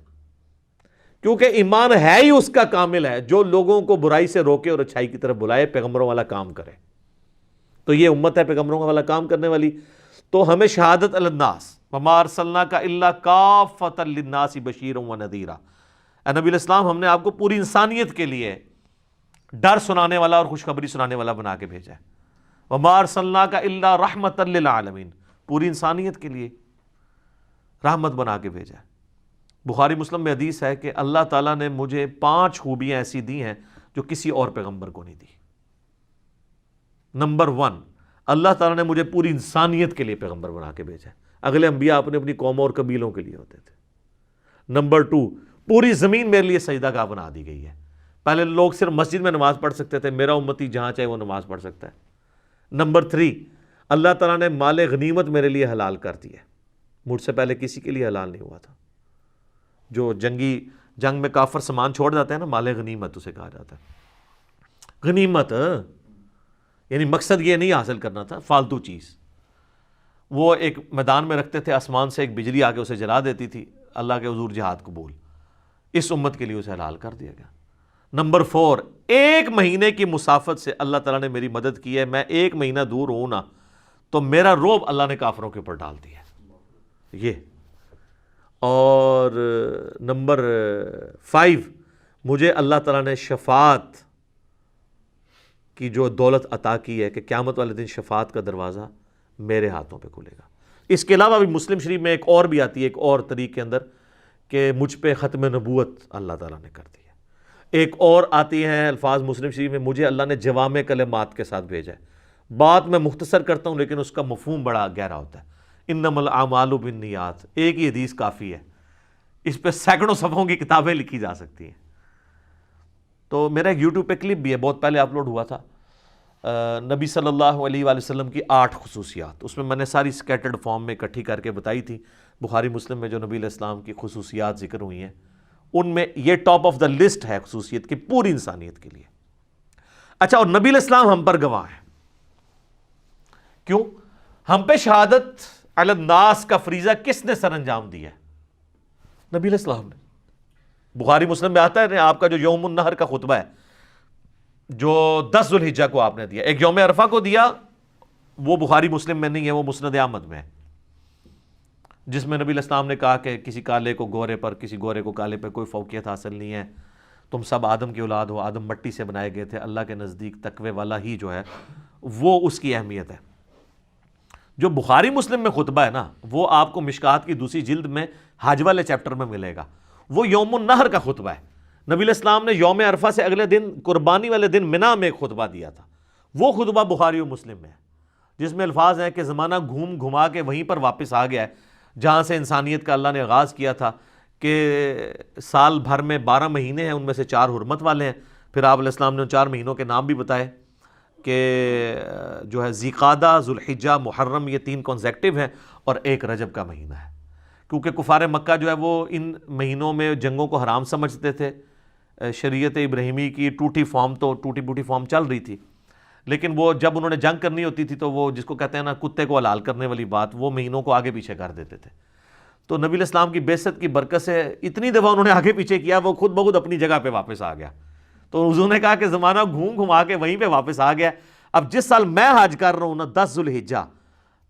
کیونکہ ایمان ہے ہی اس کا کامل ہے جو لوگوں کو برائی سے روکے اور اچھائی کی طرف بلائے، پیغمبروں والا کام کرے۔ تو یہ امت ہے پیغمبروں والا کام کرنے والی۔ تو ہمیں شہادت علی الناس، وما ارسلناک الا کافۃ للناس بشیرا ونذیرا، اے نبی علیہ السلام ہم نے آپ کو پوری انسانیت کے لیے ڈر سنانے والا اور خوشخبری سنانے والا بنا کے بھیجا ہے۔ وما ارسلناک الا رحمۃ للعالمین، پوری انسانیت کے لیے رحمت بنا کے بھیجا ہے۔ بخاری مسلم میں حدیث ہے کہ اللہ تعالیٰ نے مجھے 5 خوبیاں ایسی دی ہیں جو کسی اور پیغمبر کو نہیں دی۔ نمبر 1، اللہ تعالیٰ نے مجھے پوری انسانیت کے لیے پیغمبر بنا کے بھیجا ہے. اگلے انبیاء اپنی اپنی قوموں اور قبیلوں کے لیے ہوتے تھے. نمبر 2، پوری زمین میرے لیے سجدہ گاہ بنا دی گئی ہے. پہلے لوگ صرف مسجد میں نماز پڑھ سکتے تھے، میرا امتی جہاں چاہے وہ نماز پڑھ سکتا ہے. نمبر 3، اللہ تعالیٰ نے مال غنیمت میرے لیے حلال کر دی ہے. مجھ سے پہلے کسی کے لیے حلال نہیں ہوا تھا. جو جنگ میں کافر سامان چھوڑ جاتے ہیں نا، مال غنیمت اسے کہا جاتا ہے. غنیمت یعنی مقصد یہ نہیں حاصل کرنا تھا فالتو چیز. وہ ایک میدان میں رکھتے تھے، آسمان سے ایک بجلی آ کے اسے جلا دیتی تھی. اللہ کے حضور جہاد قبول. اس امت کے لیے اسے حلال کر دیا گیا. نمبر 4، 1 مہینے کی مسافت سے اللہ تعالیٰ نے میری مدد کی ہے. میں 1 مہینہ دور ہوں نا تو میرا رعب اللہ نے کافروں کے اوپر ڈال دیا یہ. اور نمبر 5، مجھے اللہ تعالیٰ نے شفاعت کی جو دولت عطا کی ہے کہ قیامت والے دن شفاعت کا دروازہ میرے ہاتھوں پہ کھلے گا. اس کے علاوہ بھی مسلم شریف میں ایک اور بھی آتی ہے، ایک اور طریق کے اندر، کہ مجھ پہ ختم نبوت اللہ تعالیٰ نے کر دی ہے. ایک اور آتی ہیں الفاظ مسلم شریف میں، مجھے اللہ نے جوامع کلمات کے ساتھ بھیجا ہے. بات میں مختصر کرتا ہوں لیکن اس کا مفہوم بڑا گہرا ہوتا ہے. انما الاعمال بالنیات، ایک ہی حدیث کافی ہے، اس پہ سینکڑوں صفحوں کی کتابیں لکھی جا سکتی ہیں. تو میرا ایک یوٹیوب پہ کلپ بھی ہے، بہت پہلے اپلوڈ ہوا تھا، نبی صلی اللہ علیہ وآلہ وسلم کی 8 خصوصیات. اس میں میں نے ساری سکیٹرڈ فارم میں اکٹھی کر کے بتائی تھی. بخاری مسلم میں جو نبی علیہ السلام کی خصوصیات ذکر ہوئی ہیں، ان میں یہ ٹاپ آف دا لسٹ ہے خصوصیت کی پوری انسانیت کے لیے. اچھا، اور نبی علیہ السلام ہم پر گواہ ہیں. کیوں؟ ہم پہ شہادت علی الناس کا فریضہ کس نے سر انجام دیا ہے؟ نبی علیہ السلام نے. بخاری مسلم میں آتا ہے آپ کا جو یوم النحر کا خطبہ ہے، جو 10 ذو الحجہ کو آپ نے دیا، ایک یوم عرفہ کو دیا، وہ بخاری مسلم میں نہیں ہے، وہ مسند احمد میں ہے، جس میں نبی علیہ السلام نے کہا کہ کسی کالے کو گورے پر، کسی گورے کو کالے پر کوئی فوقیت حاصل نہیں ہے. تم سب آدم کی اولاد ہو، آدم مٹی سے بنائے گئے تھے. اللہ کے نزدیک تقوی والا ہی جو ہے وہ اس کی اہمیت ہے. جو بخاری مسلم میں خطبہ ہے نا، وہ آپ کو مشکات کی 2 جلد میں حج والے چیپٹر میں ملے گا. وہ یوم النحر کا خطبہ ہے. نبی علیہ السلام نے یوم عرفہ سے اگلے دن، قربانی والے دن، منا میں ایک خطبہ دیا تھا. وہ خطبہ بخاری و مسلم میں ہے، جس میں الفاظ ہیں کہ زمانہ گھوم گھما کے وہیں پر واپس آ گیا ہے جہاں سے انسانیت کا اللہ نے آغاز کیا تھا. کہ سال بھر میں 12 مہینے ہیں، ان میں سے 4 حرمت والے ہیں. پھر آپ علیہ السلام نے ان 4 مہینوں کے نام بھی بتائے کہ جو ہے ذیقعدہ، ذوالحجہ، محرم، یہ 3 کنزیکٹیو ہیں، اور 1 رجب کا مہینہ ہے. کیونکہ کفار مکہ جو ہے وہ ان مہینوں میں جنگوں کو حرام سمجھتے تھے. شریعت ابراہیمی کی ٹوٹی پوٹی فارم چل رہی تھی، لیکن وہ جب انہوں نے جنگ کرنی ہوتی تھی تو وہ جس کو کہتے ہیں نا کتے کو حلال کرنے والی بات، وہ مہینوں کو آگے پیچھے کر دیتے تھے. تو نبی علیہ السلام کی بعثت کی برکت سے اتنی دفعہ انہوں نے آگے پیچھے کیا، وہ خود بخود اپنی جگہ پہ واپس آ گیا. تو حضور نے کہا کہ زمانہ گھوم گھما کے وہیں پہ واپس آ گیا. اب جس سال میں حج کر رہا ہوں نا، 10 ذوالحجہ،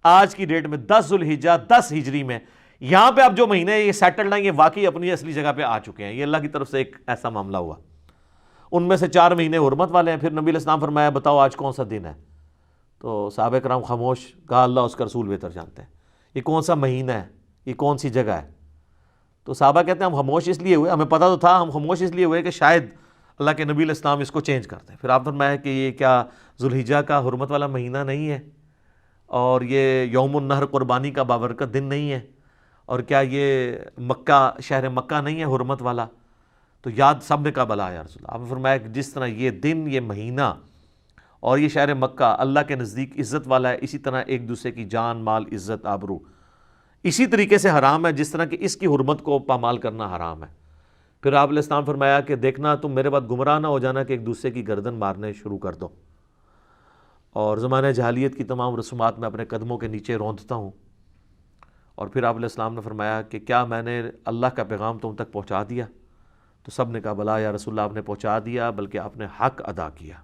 آج کی ڈیٹ میں 10 ذوالحجہ 10 ہجری میں، یہاں پہ اب جو مہینے یہ سیٹلڈ ہیں، یہ واقعی اپنی اصلی جگہ پہ آ چکے ہیں. یہ اللہ کی طرف سے ایک ایسا معاملہ ہوا. ان میں سے 4 مہینے حرمت والے ہیں. پھر نبی علیہ السلام فرمایا بتاؤ آج کون سا دن ہے؟ تو صحابہ کرام خاموش. کہا اللہ اس کا رسول بہتر جانتے ہیں. یہ کون سا مہینہ ہے؟ یہ کون سی جگہ ہے؟ تو صحابہ کہتے ہیں ہم خاموش اس لیے ہوئے، ہمیں پتہ تو تھا، ہم خاموش اس لیے ہوئے کہ شاید اللہ کے نبی علیہ السلام اس کو چینج کرتے ہیں. پھر آپ فرمایا کہ یہ کیا ذوالحجہ کا حرمت والا مہینہ نہیں ہے؟ اور یہ یوم النحر قربانی کا بابرکت دن نہیں ہے؟ اور کیا یہ مکہ، شہر مکہ نہیں ہے حرمت والا؟ تو یاد سب نے کہا بلا یا رسول اللہ. آپ نے فرمایا کہ جس طرح یہ دن، یہ مہینہ اور یہ شہر مکہ اللہ کے نزدیک عزت والا ہے، اسی طرح ایک دوسرے کی جان، مال، عزت، آبرو اسی طریقے سے حرام ہے جس طرح کہ اس کی حرمت کو پامال کرنا حرام ہے. پھر آپ علیہ السلام فرمایا کہ دیکھنا تم میرے بعد گمراہ نہ ہو جانا کہ ایک دوسرے کی گردن مارنے شروع کر دو. اور زمانہ جاہلیت کی تمام رسومات میں اپنے قدموں کے نیچے روندتا ہوں. اور پھر آپ علیہ السلام نے فرمایا کہ کیا میں نے اللہ کا پیغام تم تک پہنچا دیا؟ تو سب نے کہا بلا یا رسول اللہ، آپ نے پہنچا دیا، بلکہ آپ نے حق ادا کیا.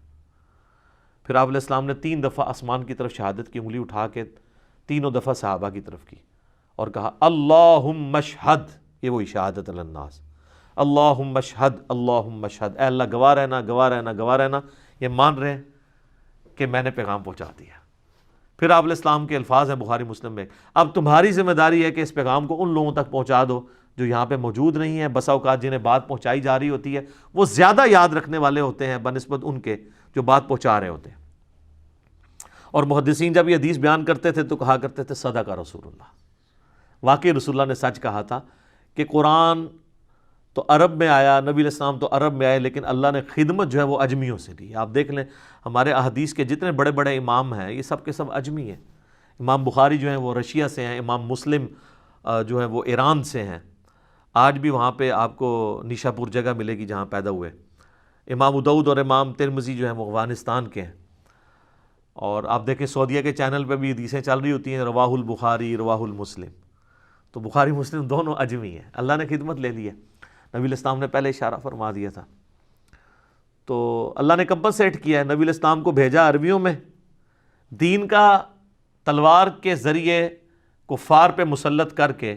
پھر آپ علیہ السلام نے 3 دفعہ آسمان کی طرف شہادت کی انگلی اٹھا کے 3 دفعہ صحابہ کی طرف کی اور کہا اللہم اشہد. یہ وہی شہادت علی الناس، اللہم اشہد، اللہم اشہد، اے اللہ گواہ رہنا، گواہ رہنا، گواہ رہنا. یہ مان رہے ہیں کہ میں نے پیغام پہنچا دیا. پھر آپ علیہ السلام کے الفاظ ہیں بخاری مسلم میں، اب تمہاری ذمہ داری ہے کہ اس پیغام کو ان لوگوں تک پہنچا دو جو یہاں پہ موجود نہیں ہیں. بسا اوقات جنہیں بات پہنچائی جا رہی ہوتی ہے وہ زیادہ یاد رکھنے والے ہوتے ہیں بنسبت ان کے جو بات پہنچا رہے ہوتے ہیں. اور محدثین جب یہ حدیث بیان کرتے تھے تو کہا کرتے تھے صدق رسول اللہ، واقعی رسول اللہ نے سچ کہا تھا کہ قرآن تو عرب میں آیا، نبی علیہ السلام تو عرب میں آئے، لیکن اللہ نے خدمت جو ہے وہ عجمیوں سے لی۔ آپ دیکھ لیں ہمارے احادیث کے جتنے بڑے بڑے امام ہیں یہ سب کے سب عجمی ہیں۔ امام بخاری جو ہیں وہ رشیا سے ہیں، امام مسلم جو ہے وہ ایران سے ہیں، آج بھی وہاں پہ آپ کو نیشا پور جگہ ملے گی جہاں پیدا ہوئے۔ امام ابو داؤد اور امام ترمذی جو ہیں وہ افغانستان کے ہیں۔ اور آپ دیکھیں سعودیہ کے چینل پہ بھی حدیثیں چل رہی ہوتی ہیں رواہ البخاری رواہ المسلم، تو بخاری مسلم دونوں عجمی ہیں، اللہ نے خدمت لے لی ہے، نبی علیہ السلام نے پہلے اشارہ فرما دیا تھا، تو اللہ نے کمپنسیٹ کیا ہے، نبی علیہ السلام کو بھیجا عربیوں میں، دین کا تلوار کے ذریعے کفار پہ مسلط کر کے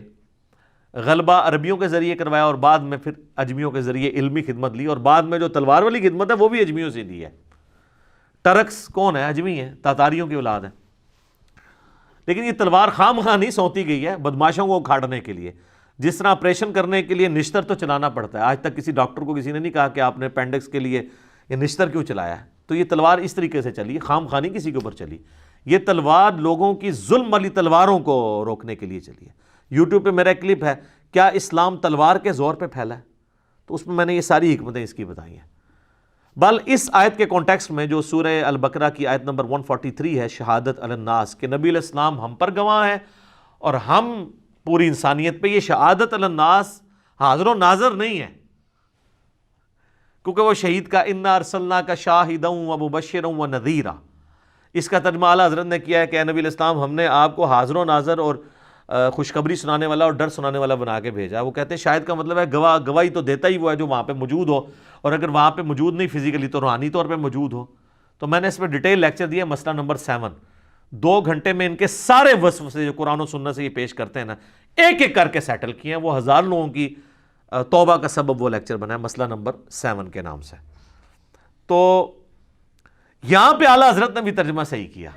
غلبہ عربیوں کے ذریعے کروایا، اور بعد میں پھر عجمیوں کے ذریعے علمی خدمت لی، اور بعد میں جو تلوار والی خدمت ہے وہ بھی عجمیوں سے لی ہے۔ ٹرکس کون ہے؟ عجمی ہیں، تاتاریوں کی اولاد ہیں، لیکن یہ تلوار خام خواہ نہیں سونتی گئی ہے بدماشوں کو اکھاڑنے کے لیے۔ جس طرح آپریشن کرنے کے لیے نشتر تو چلانا پڑتا ہے، آج تک کسی ڈاکٹر کو کسی نے نہیں کہا کہ آپ نے اپینڈکس کے لیے یہ نشتر کیوں چلایا ہے، تو یہ تلوار اس طریقے سے چلی، خام خواہ نہیں کسی کے اوپر چلی، یہ تلوار لوگوں کی ظلم والی تلواروں کو روکنے کے لیے چلی ہے۔ یوٹیوب پہ میرا ایک کلپ ہے، کیا اسلام تلوار کے زور پہ پھیلا ہے، تو اس میں میں نے یہ ساری حکمتیں اس کی بتائی ہیں۔ بل اس آیت کے کانٹیکسٹ میں جو سورہ البقرہ کی آیت نمبر 143 ہے، شہادت علی الناس، کہ نبی علیہ السلام ہم پر گواہ ہیں اور ہم پوری انسانیت پہ، یہ شہادت علی الناس حاضر و ناظر نہیں ہے، کیونکہ وہ شہید کا انا ارسلناک شاہدا و مبشرا و نذیرا، اس کا ترجمہ اعلیٰ حضرت نے کیا ہے کہ اے نبی علیہ السلام ہم نے آپ کو حاضر و ناظر اور خوشخبری سنانے والا اور ڈر سنانے والا بنا کے بھیجا۔ وہ کہتے ہیں شاہد کا مطلب ہے گواہ، گواہی تو دیتا ہی وہ ہے جو وہاں پہ موجود ہو، اور اگر وہاں پہ موجود نہیں فزیکلی تو روحانی طور پہ موجود ہو۔ تو میں نے اس پہ ڈیٹیل لیکچر دیا، مسئلہ نمبر 7، 2 گھنٹے میں ان کے سارے وصف سے جو قرآن و سنت سے یہ پیش کرتے ہیں نا، ایک ایک کر کے سیٹل کیے ہیں، وہ 1000 لوگوں کی توبہ کا سبب وہ لیکچر بنا ہے، مسئلہ نمبر 7 کے نام سے۔ تو یہاں پہ اعلیٰ حضرت نے بھی ترجمہ صحیح کیا،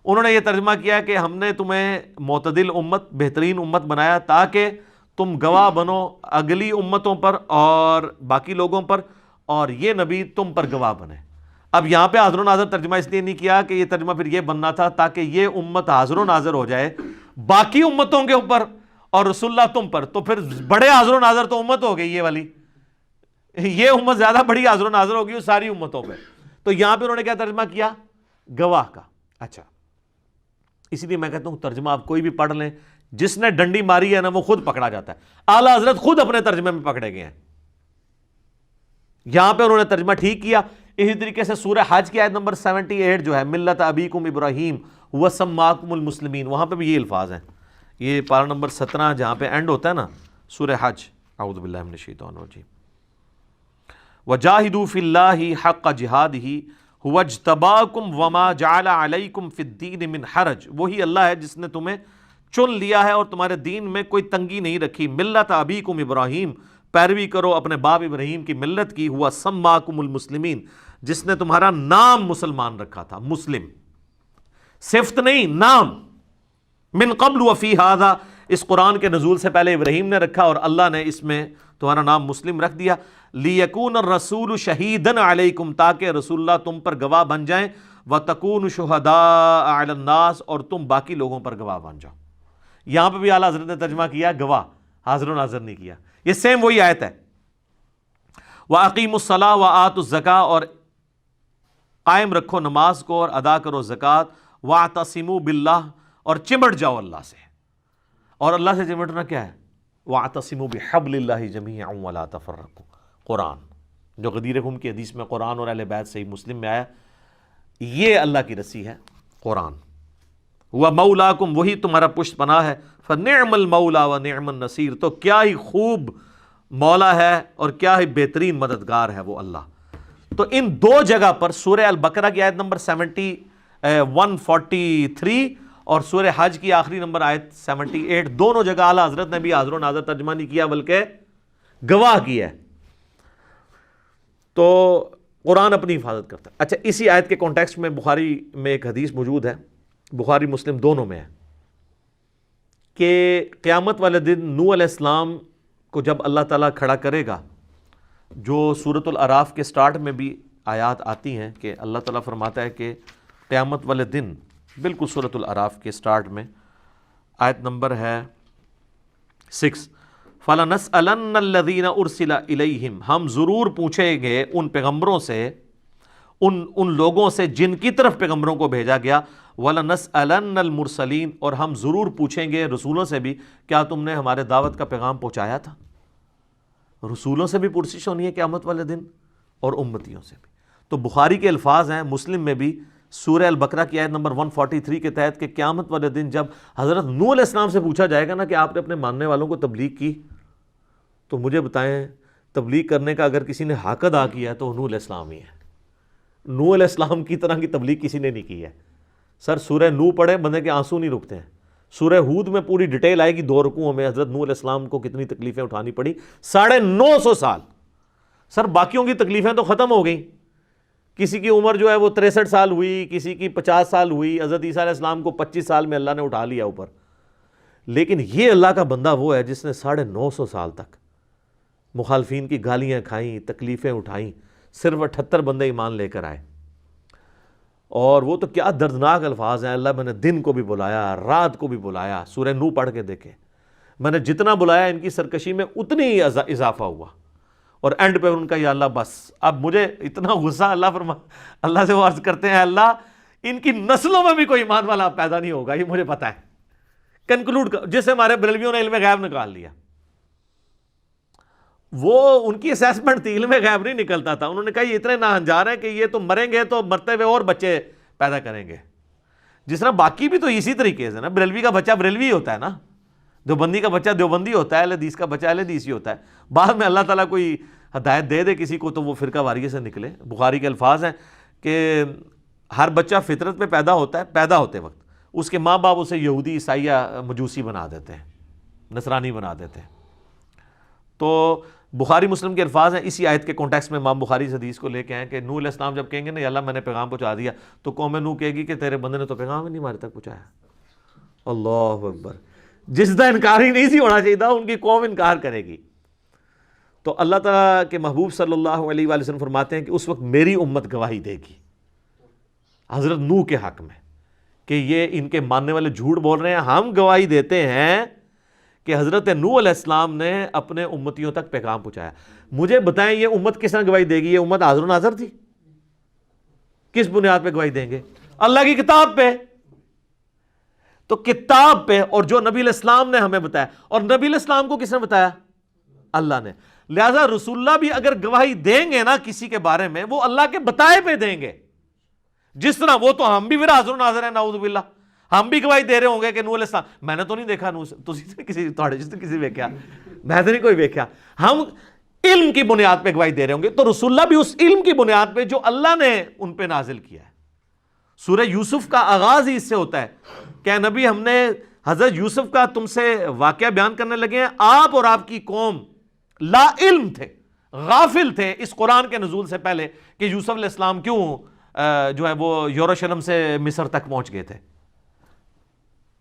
انہوں نے یہ ترجمہ کیا کہ ہم نے تمہیں معتدل امت، بہترین امت بنایا تاکہ تم گواہ بنو اگلی امتوں پر اور باقی لوگوں پر، اور یہ نبی تم پر گواہ بنے۔ اب یہاں پہ حاضر و ناظر ترجمہ اس لیے نہیں کیا کہ یہ ترجمہ پھر یہ بننا تھا تاکہ یہ امت حاضر و ناظر ہو جائے باقی امتوں کے اوپر اور رسول اللہ تم پر، تو پھر بڑے حاضر و ناظر تو امت ہو گئی یہ والی، یہ امت زیادہ بڑی حاضر و ناظر ہوگی اس ساری امتوں پہ۔ تو یہاں پہ انہوں نے کیا ترجمہ کیا؟ گواہ کا۔ اچھا، اسی لیے میں کہتا ہوں ترجمہ آپ کوئی بھی پڑھ لیں، جس نے ڈنڈی ماری ہے نا وہ خود پکڑا جاتا ہے۔ اعلیٰ حضرت خود اپنے ترجمے میں پکڑے گئے ہیں، یہاں پہ انہوں نے ترجمہ ٹھیک کیا۔ اسی طریقے سے سورہ حج کی آیت نمبر 78 جو ہے، ملت ابیکم ابراہیم هو سماکم المسلمین، وہاں پہ بھی یہ الفاظ ہیں، یہ پارہ نمبر 17 جہاں پہ اینڈ ہوتا ہے نا سورہ حج، اعوذ باللہ من الشیطان الرجیم، وجاہدوا فی اللہ حق جہادہ هو اجتباکم وما جعل علیکم فی الدین من حرج، وہی اللہ ہے جس نے تمہیں چن لیا ہے اور تمہارے دین میں کوئی تنگی نہیں رکھی۔ ملت ابیکم ابراہیم، پیروی کرو اپنے باپ ابراہیم کی ملت کی، ہوا سماکم المسلمین، جس نے تمہارا نام مسلمان رکھا تھا، مسلم صفت نہیں، نام، من قبل وفی ھذا، اس قرآن کے نزول سے پہلے ابراہیم نے رکھا اور اللہ نے اس میں تمہارا نام مسلم رکھ دیا۔ لیکون الرسول شہیدا علیکم، تاکہ رسول اللہ تم پر گواہ بن جائیں، وتکونوا شہداء علی الناس، اور تم باقی لوگوں پر گواہ بن جاؤ۔ یہاں پہ بھی اعلیٰ حضرت نے ترجمہ کیا گواہ، حاضر و ناظر نہیں کیا، یہ سیم وہی آیت ہے۔ وَأَقِیمُوا الصَّلَاةَ وَآتُوا الزَّکَاةَ، اور قائم رکھو نماز کو اور ادا کرو زکوٰۃ، وَاعْتَصِمُوا بِاللَّهِ، اور چمٹ جاؤ اللہ سے، اور اللہ سے چمٹنا کیا ہے؟ وَاعْتَصِمُوا بِحَبْلِ اللَّهِ جَمِيعًا وَلَا تَفَرَّقُوا، قرآن جو غدیر خم کی حدیث میں قرآن اور اہل بیت صحیح مسلم میں آیا، یہ اللہ کی رسی ہے قرآن۔ وَمَوْلَاكُمْ، وہی تمہارا پشت پناہ ہے، فَنِعْمَ الْمَوْلَى وَنِعْمَ النَّصِيرُ، تو کیا ہی خوب مولا ہے اور کیا ہی بہترین مددگار ہے وہ اللہ۔ تو ان 2 جگہ پر سورہ البقرہ کی آیت نمبر 143 اور سورہ حج کی آخری نمبر آیت 78، دونوں جگہ اعلیٰ حضرت نے بھی حاضر و ناظر ترجمہ نہیں کیا بلکہ گواہ کیا ہے۔ تو قرآن اپنی حفاظت کرتا ہے۔ اچھا، اسی آیت کے کانٹیکسٹ میں بخاری میں ایک حدیث موجود ہے، بخاری مسلم دونوں میں ہے، کہ قیامت والے دن نوح علیہ السلام کو جب اللہ تعالیٰ کھڑا کرے گا، جو سورۃ الاعراف کے سٹارٹ میں بھی آیات آتی ہیں کہ اللہ تعالیٰ فرماتا ہے کہ قیامت والے دن بالکل سورۃ الاعراف کے سٹارٹ میں آیت نمبر ہے 6، فَلَنَسْأَلَنَّ الَّذِينَ أُرْسِلَ إِلَيْهِمْ، ہم ضرور پوچھیں گے ان پیغمبروں سے، ان لوگوں سے جن کی طرف پیغمبروں کو بھیجا گیا، وَلَنَسْأَلَنَّ الْمُرْسَلِينَ، اور ہم ضرور پوچھیں گے رسولوں سے بھی، کیا تم نے ہمارے دعوت کا پیغام پہنچایا تھا؟ رسولوں سے بھی پرسش ہونی ہے قیامت والے دن، اور امتیوں سے بھی۔ تو بخاری کے الفاظ ہیں، مسلم میں بھی سورہ البقرہ کی آیت نمبر 143 کے تحت کہ قیامت والے دن جب حضرت نوح علیہ السلام سے پوچھا جائے گا نا کہ آپ نے اپنے ماننے والوں کو تبلیغ کی، تو مجھے بتائیں تبلیغ کرنے کا اگر کسی نے حق ادا کیا ہے تو نوح علیہ السلام ہی ہے۔ نوح علیہ السلام کی طرح کی تبلیغ کسی نے نہیں کی ہے۔ سر سورہ نوح پڑھے، بندے کے آنسو نہیں رکتے ہیں۔ سورہ ہود میں پوری ڈیٹیل آئے گی 2 رکوعوں میں، حضرت نوح علیہ السلام کو کتنی تکلیفیں اٹھانی پڑی، 950 سال۔ سر باقیوں کی تکلیفیں تو ختم ہو گئیں، کسی کی عمر جو ہے وہ 63 سال ہوئی، کسی کی 50 سال ہوئی، حضرت عیسیٰ علیہ السلام کو 25 سال میں اللہ نے اٹھا لیا اوپر، لیکن یہ اللہ کا بندہ وہ ہے جس نے 950 سال تک مخالفین کی گالیاں کھائیں، تکلیفیں اٹھائیں، صرف 78 بندے ایمان لے کر آئے۔ اور وہ تو کیا دردناک الفاظ ہیں، اللہ میں نے دن کو بھی بلایا، رات کو بھی بلایا۔ سورہ نوح پڑھ کے دیکھیں، میں نے جتنا بلایا ان کی سرکشی میں اتنی ہی اضافہ ہوا، اور اینڈ پہ ان کا یا اللہ بس اب مجھے اتنا غصہ، اللہ سے وہ عرض کرتے ہیں اللہ ان کی نسلوں میں بھی کوئی ایمان والا پیدا نہیں ہوگا، یہ مجھے پتا ہے۔ کنکلوڈ جس سے ہمارے بریلویوں نے علم غیب نکال لیا، وہ ان کی اسیسمنٹ تھی، علم غیب نہیں نکلتا تھا، انہوں نے کہا یہ اتنے ناہنجار ہیں کہ یہ تو مریں گے تو مرتے ہوئے اور بچے پیدا کریں گے۔ جس طرح باقی بھی تو اسی طریقے سے نا، بریلوی کا بچہ بریلوی ہوتا ہے نا، دیوبندی کا بچہ دیوبندی ہوتا ہے، اہل حدیث کا بچہ اہل حدیث ہی ہوتا ہے۔ بعد میں اللہ تعالیٰ کوئی ہدایت دے دے کسی کو تو وہ فرقہ واریت سے نکلے۔ بخاری کے الفاظ ہیں کہ ہر بچہ فطرت پہ پیدا ہوتا ہے، پیدا ہوتے وقت اس کے ماں باپ اسے یہودی، عیسائی، مجوسی بنا دیتے ہیں، نصرانی بنا دیتے ہیں۔ تو بخاری مسلم کے الفاظ ہیں، اسی آیت کے کانٹیکسٹ میں امام بخاری اس حدیث کو لے کے ہیں کہ نوح علیہ السلام جب کہیں گے نا یا اللہ میں نے پیغام پہنچا دیا، تو قوم نوح کہے گی کہ تیرے بندے نے تو پیغام ہی نہیں ہمارے تک پہنچایا۔ اللہ اکبر، جس کا انکار ہی نہیں سی ہونا چاہیے تھا ان کی قوم انکار کرے گی۔ تو اللہ تعالیٰ کے محبوب صلی اللہ علیہ وآلہ وسلم فرماتے ہیں کہ اس وقت میری امت گواہی دے گی حضرت نوح کے حق میں کہ یہ ان کے ماننے والے جھوٹ بول رہے ہیں۔ ہم گواہی دیتے ہیں کہ حضرت نوح علیہ السلام نے اپنے امتیوں تک پیغام پہنچایا۔ مجھے بتائیں یہ امت کس طرح گواہی دے گی؟ یہ امت حاضر و ناظر تھی، کس بنیاد پہ گواہی دیں گے؟ اللہ کی کتاب پہ۔ تو کتاب پہ، اور جو نبی علیہ السلام نے ہمیں بتایا، اور نبی علیہ السلام کو کس نے بتایا؟ اللہ نے۔ لہذا رسول اللہ بھی اگر گواہی دیں گے نا کسی کے بارے میں، وہ اللہ کے بتائے پہ دیں گے۔ جس طرح وہ تو ہم بھی پھر حاضر و ناظر ہیں، نعوذ باللہ، ہم بھی گواہی دے رہے ہوں گے کہ نوح علیہ السلام، میں نے تو نہیں دیکھا نوح، کسی ویکیا، میں تو نہیں کوئی ویکیا، ہم علم کی بنیاد پہ گواہی دے رہے ہوں گے۔ تو رسول اللہ بھی اس علم کی بنیاد پہ جو اللہ نے ان پہ نازل کیا ہے۔ سورہ یوسف کا آغاز ہی اس سے ہوتا ہے کہ نبی ہم نے حضرت یوسف کا تم سے واقعہ بیان کرنے لگے ہیں، آپ اور آپ کی قوم لا علم تھے، غافل تھے اس قرآن کے نزول سے پہلے کہ یوسف علیہ السلام کیوں جو ہے وہ یروشلم سے مصر تک پہنچ گئے تھے۔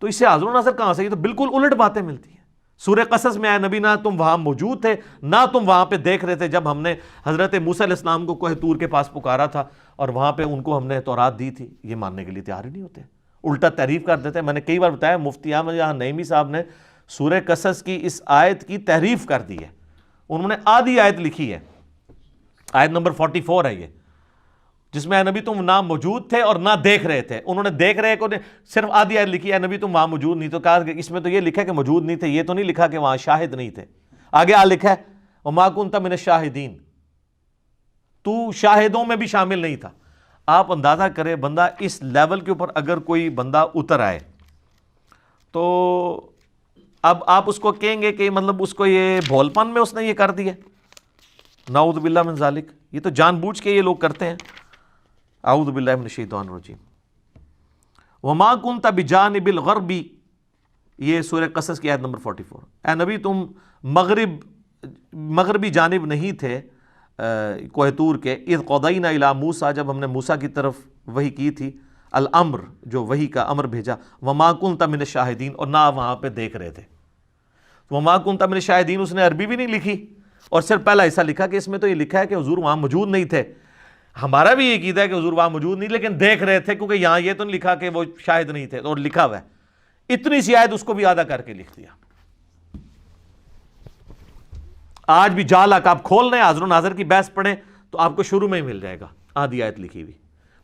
تو اس سے حاضر و ناظر کہاں سے؟ یہ تو بالکل الٹ باتیں ملتی ہیں۔ سورہ قصص میں آئے نبی نہ تم وہاں موجود تھے، نہ تم وہاں پہ دیکھ رہے تھے جب ہم نے حضرت موسیٰ علیہ السلام کو کوہ طور کے پاس پکارا تھا اور وہاں پہ ان کو ہم نے تورات دی تھی۔ یہ ماننے کے لیے تیار ہی نہیں ہوتے، الٹا تحریف کر دیتے ہیں۔ میں نے کئی بار بتایا، مفتی احمد یہاں نعیمی صاحب نے سورہ قصص کی اس آیت کی تحریف کر دی ہے۔ انہوں نے آدھی آیت لکھی ہے، آیت نمبر 44 ہے یہ، جس میں اے نبی تم نہ موجود تھے اور نہ دیکھ رہے تھے۔ انہوں نے دیکھ رہے کو صرف آدھی آیت لکھی ہے، اے نبی تم وہاں موجود نہیں، تو کہا کہ اس میں تو یہ لکھا ہے کہ موجود نہیں تھے، یہ تو نہیں لکھا کہ وہاں شاہد نہیں تھے۔ آگے لکھا ہے وما کنت من الشاہدین، تو شاہدوں میں بھی شامل نہیں تھا۔ آپ اندازہ کریں بندہ اس لیول کے اوپر اگر کوئی بندہ اتر آئے تو اب آپ اس کو کہیں گے کہ مطلب اس کو یہ بھول پن میں اس نے یہ کر دیا، نعوذ باللہ من ذالک۔ یہ تو جان بوجھ کے یہ لوگ کرتے ہیں، اعوذ باللہ من الشیطان الرجیم۔ وما کنت بجانب الغرب، یہ سورہ قصص کی آیت نمبر 44۔ اے نبی تم مغربی جانب نہیں تھے کوہ طور کے، اذ قضینا الی موسیٰ، جب ہم نے موسیٰ کی طرف وحی کی تھی، الامر جو وحی کا امر بھیجا، وما کنت من الشاہدین، اور نہ وہاں پہ دیکھ رہے تھے۔ وما کنت من الشاہدین اس نے عربی بھی نہیں لکھی، اور صرف پہلا حصہ لکھا کہ اس میں تو یہ لکھا ہے کہ حضور وہاں موجود نہیں تھے، ہمارا بھی یہ عقیدہ ہے کہ حضور وہاں موجود نہیں، لیکن دیکھ رہے تھے، کیونکہ یہاں یہ تو نہیں لکھا کہ وہ شاہد نہیں تھے، اور لکھا ہوا ہے اتنی سی آیت اس کو بھی آدھا کر کے لکھ دیا۔ آج بھی جال آپ کھول رہے ہیں، حاضر و ناظر کی بحث پڑھیں تو آپ کو شروع میں ہی مل جائے گا آدھی آیت لکھی ہوئی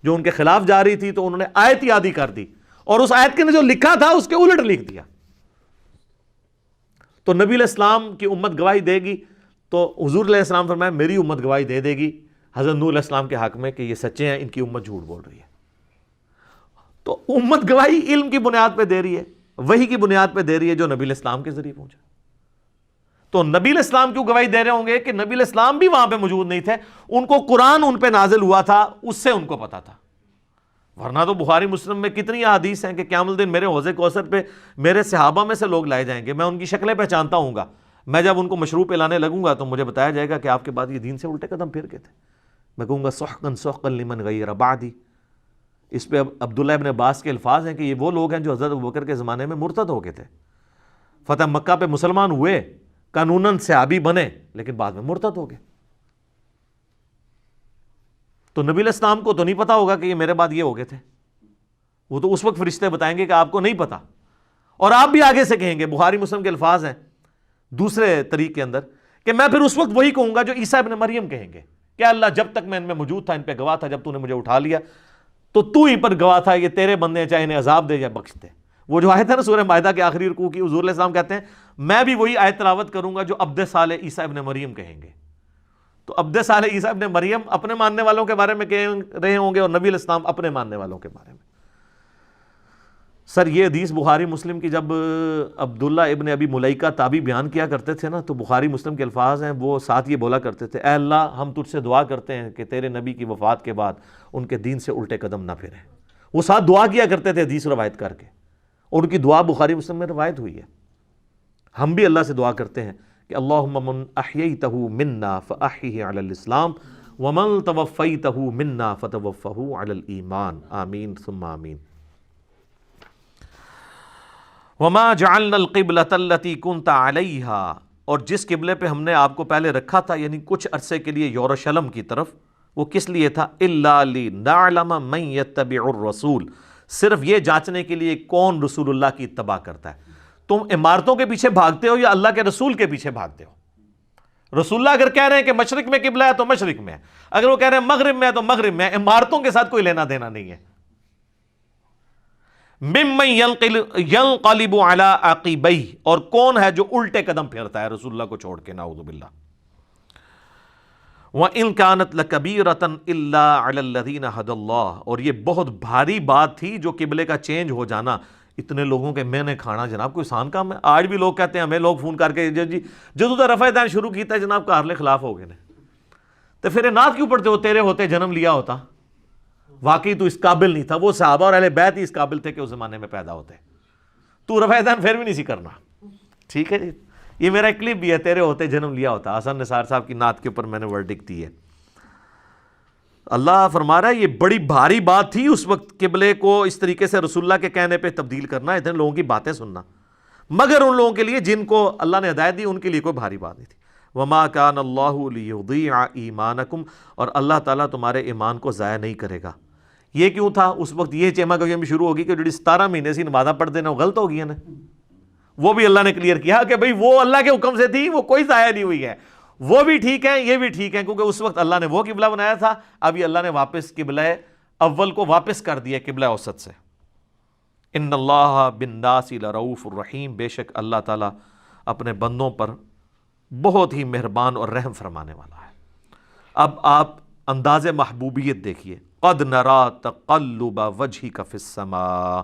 جو ان کے خلاف جا رہی تھی، تو انہوں نے آیت ہی آدھی کر دی، اور اس آیت کے نے جو لکھا تھا اس کے الٹ لکھ دیا۔ تو نبی علیہ السلام کی امت گواہی دے گی، تو حضور علیہ السلام فرمایا میری امت گواہی دے دے گی حضرت نوح علیہ السلام کے حق میں کہ یہ سچے ہیں، ان کی امت جھوٹ بول رہی ہے۔ تو امت گواہی علم کی بنیاد پہ دے رہی ہے، وحی کی بنیاد پہ دے رہی ہے جو نبی علیہ السلام کے ذریعے پہنچا۔ تو نبی علیہ السلام کیوں گواہی دے رہے ہوں گے کہ نبی علیہ السلام بھی وہاں پہ موجود نہیں تھے، ان کو قرآن ان پہ نازل ہوا تھا، اس سے ان کو پتا تھا۔ ورنہ تو بخاری مسلم میں کتنی احادیث ہیں کہ قیامت الدین میرے حوض کوثر پہ میرے صحابہ میں سے لوگ لائے جائیں گے، میں ان کی شکلیں پہچانتا ہوں گا، میں جب ان کو مشروب پلانے لگوں گا تو مجھے بتایا جائے گا کہ آپ کے بعد یہ دین سے الٹے قدم پھر گئے تھے، میں کہوں گا سحقا سحقا لمن غیر بعدی۔ اس پہ عبداللہ ابن عباس کے الفاظ ہیں کہ یہ وہ لوگ ہیں جو حضرت ابوبکر کے زمانے میں مرتد ہو گئے تھے، فتح مکہ پہ مسلمان ہوئے، قانوناً صحابی بنے، لیکن بعد میں مرتد ہو گئے۔ تو نبی علیہ السلام کو تو نہیں پتا ہوگا کہ یہ میرے بعد یہ ہو گئے تھے، وہ تو اس وقت فرشتے بتائیں گے کہ آپ کو نہیں پتا، اور آپ بھی آگے سے کہیں گے، بخاری مسلم کے الفاظ ہیں دوسرے طریق کے اندر، کہ میں پھر اس وقت وہی کہوں گا جو عیسیٰ ابن مریم کہیں گے کہ اللہ جب تک میں ان میں موجود تھا ان پہ گواہ تھا، جب تو نے مجھے اٹھا لیا تو ہی پر گواہ تھا، یہ تیرے بندے ہیں، چاہے انہیں عذاب دے یا بخش دے۔ وہ جو آیت ہے نا سورہ مائدہ کے آخری رکوع کی، حضور علیہ السلام کہتے ہیں میں بھی وہی آیت تلاوت کروں گا جو عبد صالح عیسیٰ ابن مریم کہیں گے۔ تو عبد صالح عیسیٰ ابن مریم اپنے ماننے والوں کے بارے میں کہہ رہے ہوں گے، اور نبی علیہ السلام اپنے ماننے والوں کے بارے میں۔ سر یہ حدیث بخاری مسلم کی جب عبداللہ ابن ابی ملیکہ تابعی بیان کیا کرتے تھے نا، تو بخاری مسلم کے الفاظ ہیں، وہ ساتھ یہ بولا کرتے تھے اے اللہ ہم تجھ سے دعا کرتے ہیں کہ تیرے نبی کی وفات کے بعد ان کے دین سے الٹے قدم نہ پھریں۔ وہ ساتھ دعا کیا کرتے تھے حدیث روایت کر کے، اور ان کی دعا بخاری مسلم میں روایت ہوئی ہے۔ ہم بھی اللہ سے دعا کرتے ہیں کہ اللہم من احییتہ منا فاحیہ علی الاسلام ومن توفیتہ منا فتوفہ علی الایمان، آمین ثم آمین۔ وما جعلنا القبلۃ التی کنت علیہا، اور جس قبلے پہ ہم نے آپ کو پہلے رکھا تھا، یعنی کچھ عرصے کے لیے یروشلم کی طرف، وہ کس لیے تھا؟ الا لنعلم من یتبع الرسول، صرف یہ جانچنے کے لیے کون رسول اللہ کی اتباع کرتا ہے۔ تم عمارتوں کے پیچھے بھاگتے ہو یا اللہ کے رسول کے پیچھے بھاگتے ہو؟ رسول اللہ اگر کہہ رہے ہیں کہ مشرق میں قبلہ ہے تو مشرق میں ہے، اگر وہ کہہ رہے ہیں مغرب میں ہے تو مغرب میں ہے، عمارتوں کے ساتھ کوئی لینا دینا نہیں ہے۔ ممن ینقلب علی عقبیہ، اور کون ہے جو الٹے قدم پھیرتا ہے رسول اللہ کو چھوڑ کے، نعوذ باللہ۔ وَإِن كَانَتْ لَكَبِيرَةً إِلَّا عَلَى الَّذِينَ هَدَى اللَّهُ، اور یہ بہت بھاری بات تھی جو قبلے کا چینج ہو جانا اتنے لوگوں کے میں نے کھانا، جناب کوئی آسان کام ہے؟ آج بھی لوگ کہتے ہیں، ہمیں لوگ فون کر کے جی جدو تو رفع دین شروع کیتا ہے جناب کارلے خلاف ہو گئے نے، تو پھر نعت کیوں پڑھتے ہو؟ تیرے ہوتے جنم لیا ہوتا، واقعی تو اس قابل نہیں تھا، وہ صحابہ اور اہل بیت ہی اس قابل تھے کہ اس زمانے میں پیدا ہوتے، تو رفع دین پھر بھی نہیں سی کرنا۔ ٹھیک ہے جی، یہ میرا ایک کلپ بھی ہے، تیرے ہوتے جنم لیا ہوتا، حسن نثار صاحب کی نعت کے اوپر میں نے ورڈکٹ دی ہے۔ اللہ فرما رہا ہے یہ بڑی بھاری بات تھی اس وقت قبلے کو اس طریقے سے رسول اللہ کے کہنے پہ تبدیل کرنا، اتنے لوگوں کی باتیں سننا، مگر ان لوگوں کے لیے جن کو اللہ نے ہدایت دی ان کے لیے کوئی بھاری بات نہیں تھی۔ وما کان اللہ لیضیع ایمانکم، اور اللہ تعالیٰ تمہارے ایمان کو ضائع نہیں کرے گا۔ یہ کیوں تھا اس وقت؟ یہ چیما گوئی بھی شروع ہوگی کہ جو 17 مہینے سے نمازاں پڑھ دینا وہ غلط ہو گئی ہے نا، وہ بھی اللہ نے کلیئر کیا کہ بھئی وہ اللہ کے حکم سے تھی، وہ کوئی ضائع نہیں ہوئی ہے، وہ بھی ٹھیک ہے یہ بھی ٹھیک ہے، کیونکہ اس وقت اللہ نے وہ قبلہ بنایا تھا، اب یہ اللہ نے واپس قبلہ اول کو واپس کر دیا قبلہ اوسط سے۔ ان اللہ بالناس لرؤوف الرحیم، بے شک اللہ تعالیٰ اپنے بندوں پر بہت ہی مہربان اور رحم فرمانے والا ہے۔ اب آپ انداز محبوبیت دیکھیے، قد نرا تقلب وجہک فی السماء،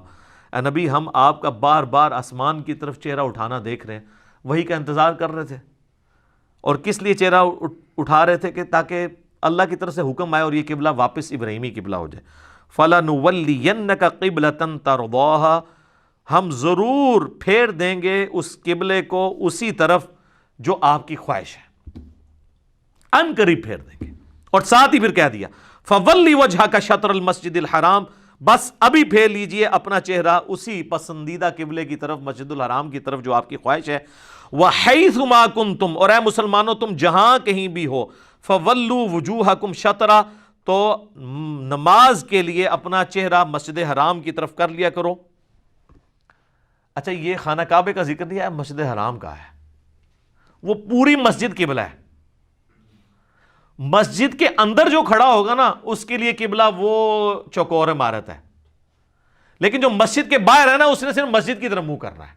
اے نبی ہم آپ کا بار بار آسمان کی طرف چہرہ اٹھانا دیکھ رہے ہیں، وہی کا انتظار کر رہے تھے، اور کس لیے چہرہ اٹھا رہے تھے؟ کہ تاکہ اللہ کی طرف سے حکم آئے اور یہ قبلہ واپس ابراہیمی قبلہ ہو جائے۔ فَلَنُوَلِّيَنَّكَ قِبْلَةً تَرْضَاهَا، ہم ضرور پھیر دیں گے اس قبلے کو اسی طرف جو آپ کی خواہش ہے، ان قریب پھیر دیں گے۔ اور ساتھ ہی پھر کہہ دیا فَوَلِّ وَجْهَكَ شَطْرَ الْمَسْجِدِ الْحَرَامِ، بس ابھی پھیر لیجئے اپنا چہرہ اسی پسندیدہ قبلے کی طرف، مسجد الحرام کی طرف جو آپ کی خواہش ہے۔ وَحَيْثُ مَا كُنْتُمْ، اور اے مسلمانوں تم جہاں کہیں بھی ہو، فَوَلُّوا وُجُوهَكُمْ شَطْرَ، تو نماز کے لیے اپنا چہرہ مسجد حرام کی طرف کر لیا کرو۔ اچھا یہ خانہ کعبے کا ذکر نہیں ہے، مسجد حرام کا ہے، وہ پوری مسجد قبلہ ہے۔ مسجد کے اندر جو کھڑا ہوگا نا اس کے لیے قبلہ وہ چوکور عمارت ہے، لیکن جو مسجد کے باہر ہے نا اس نے صرف مسجد کی طرف منہ کرنا ہے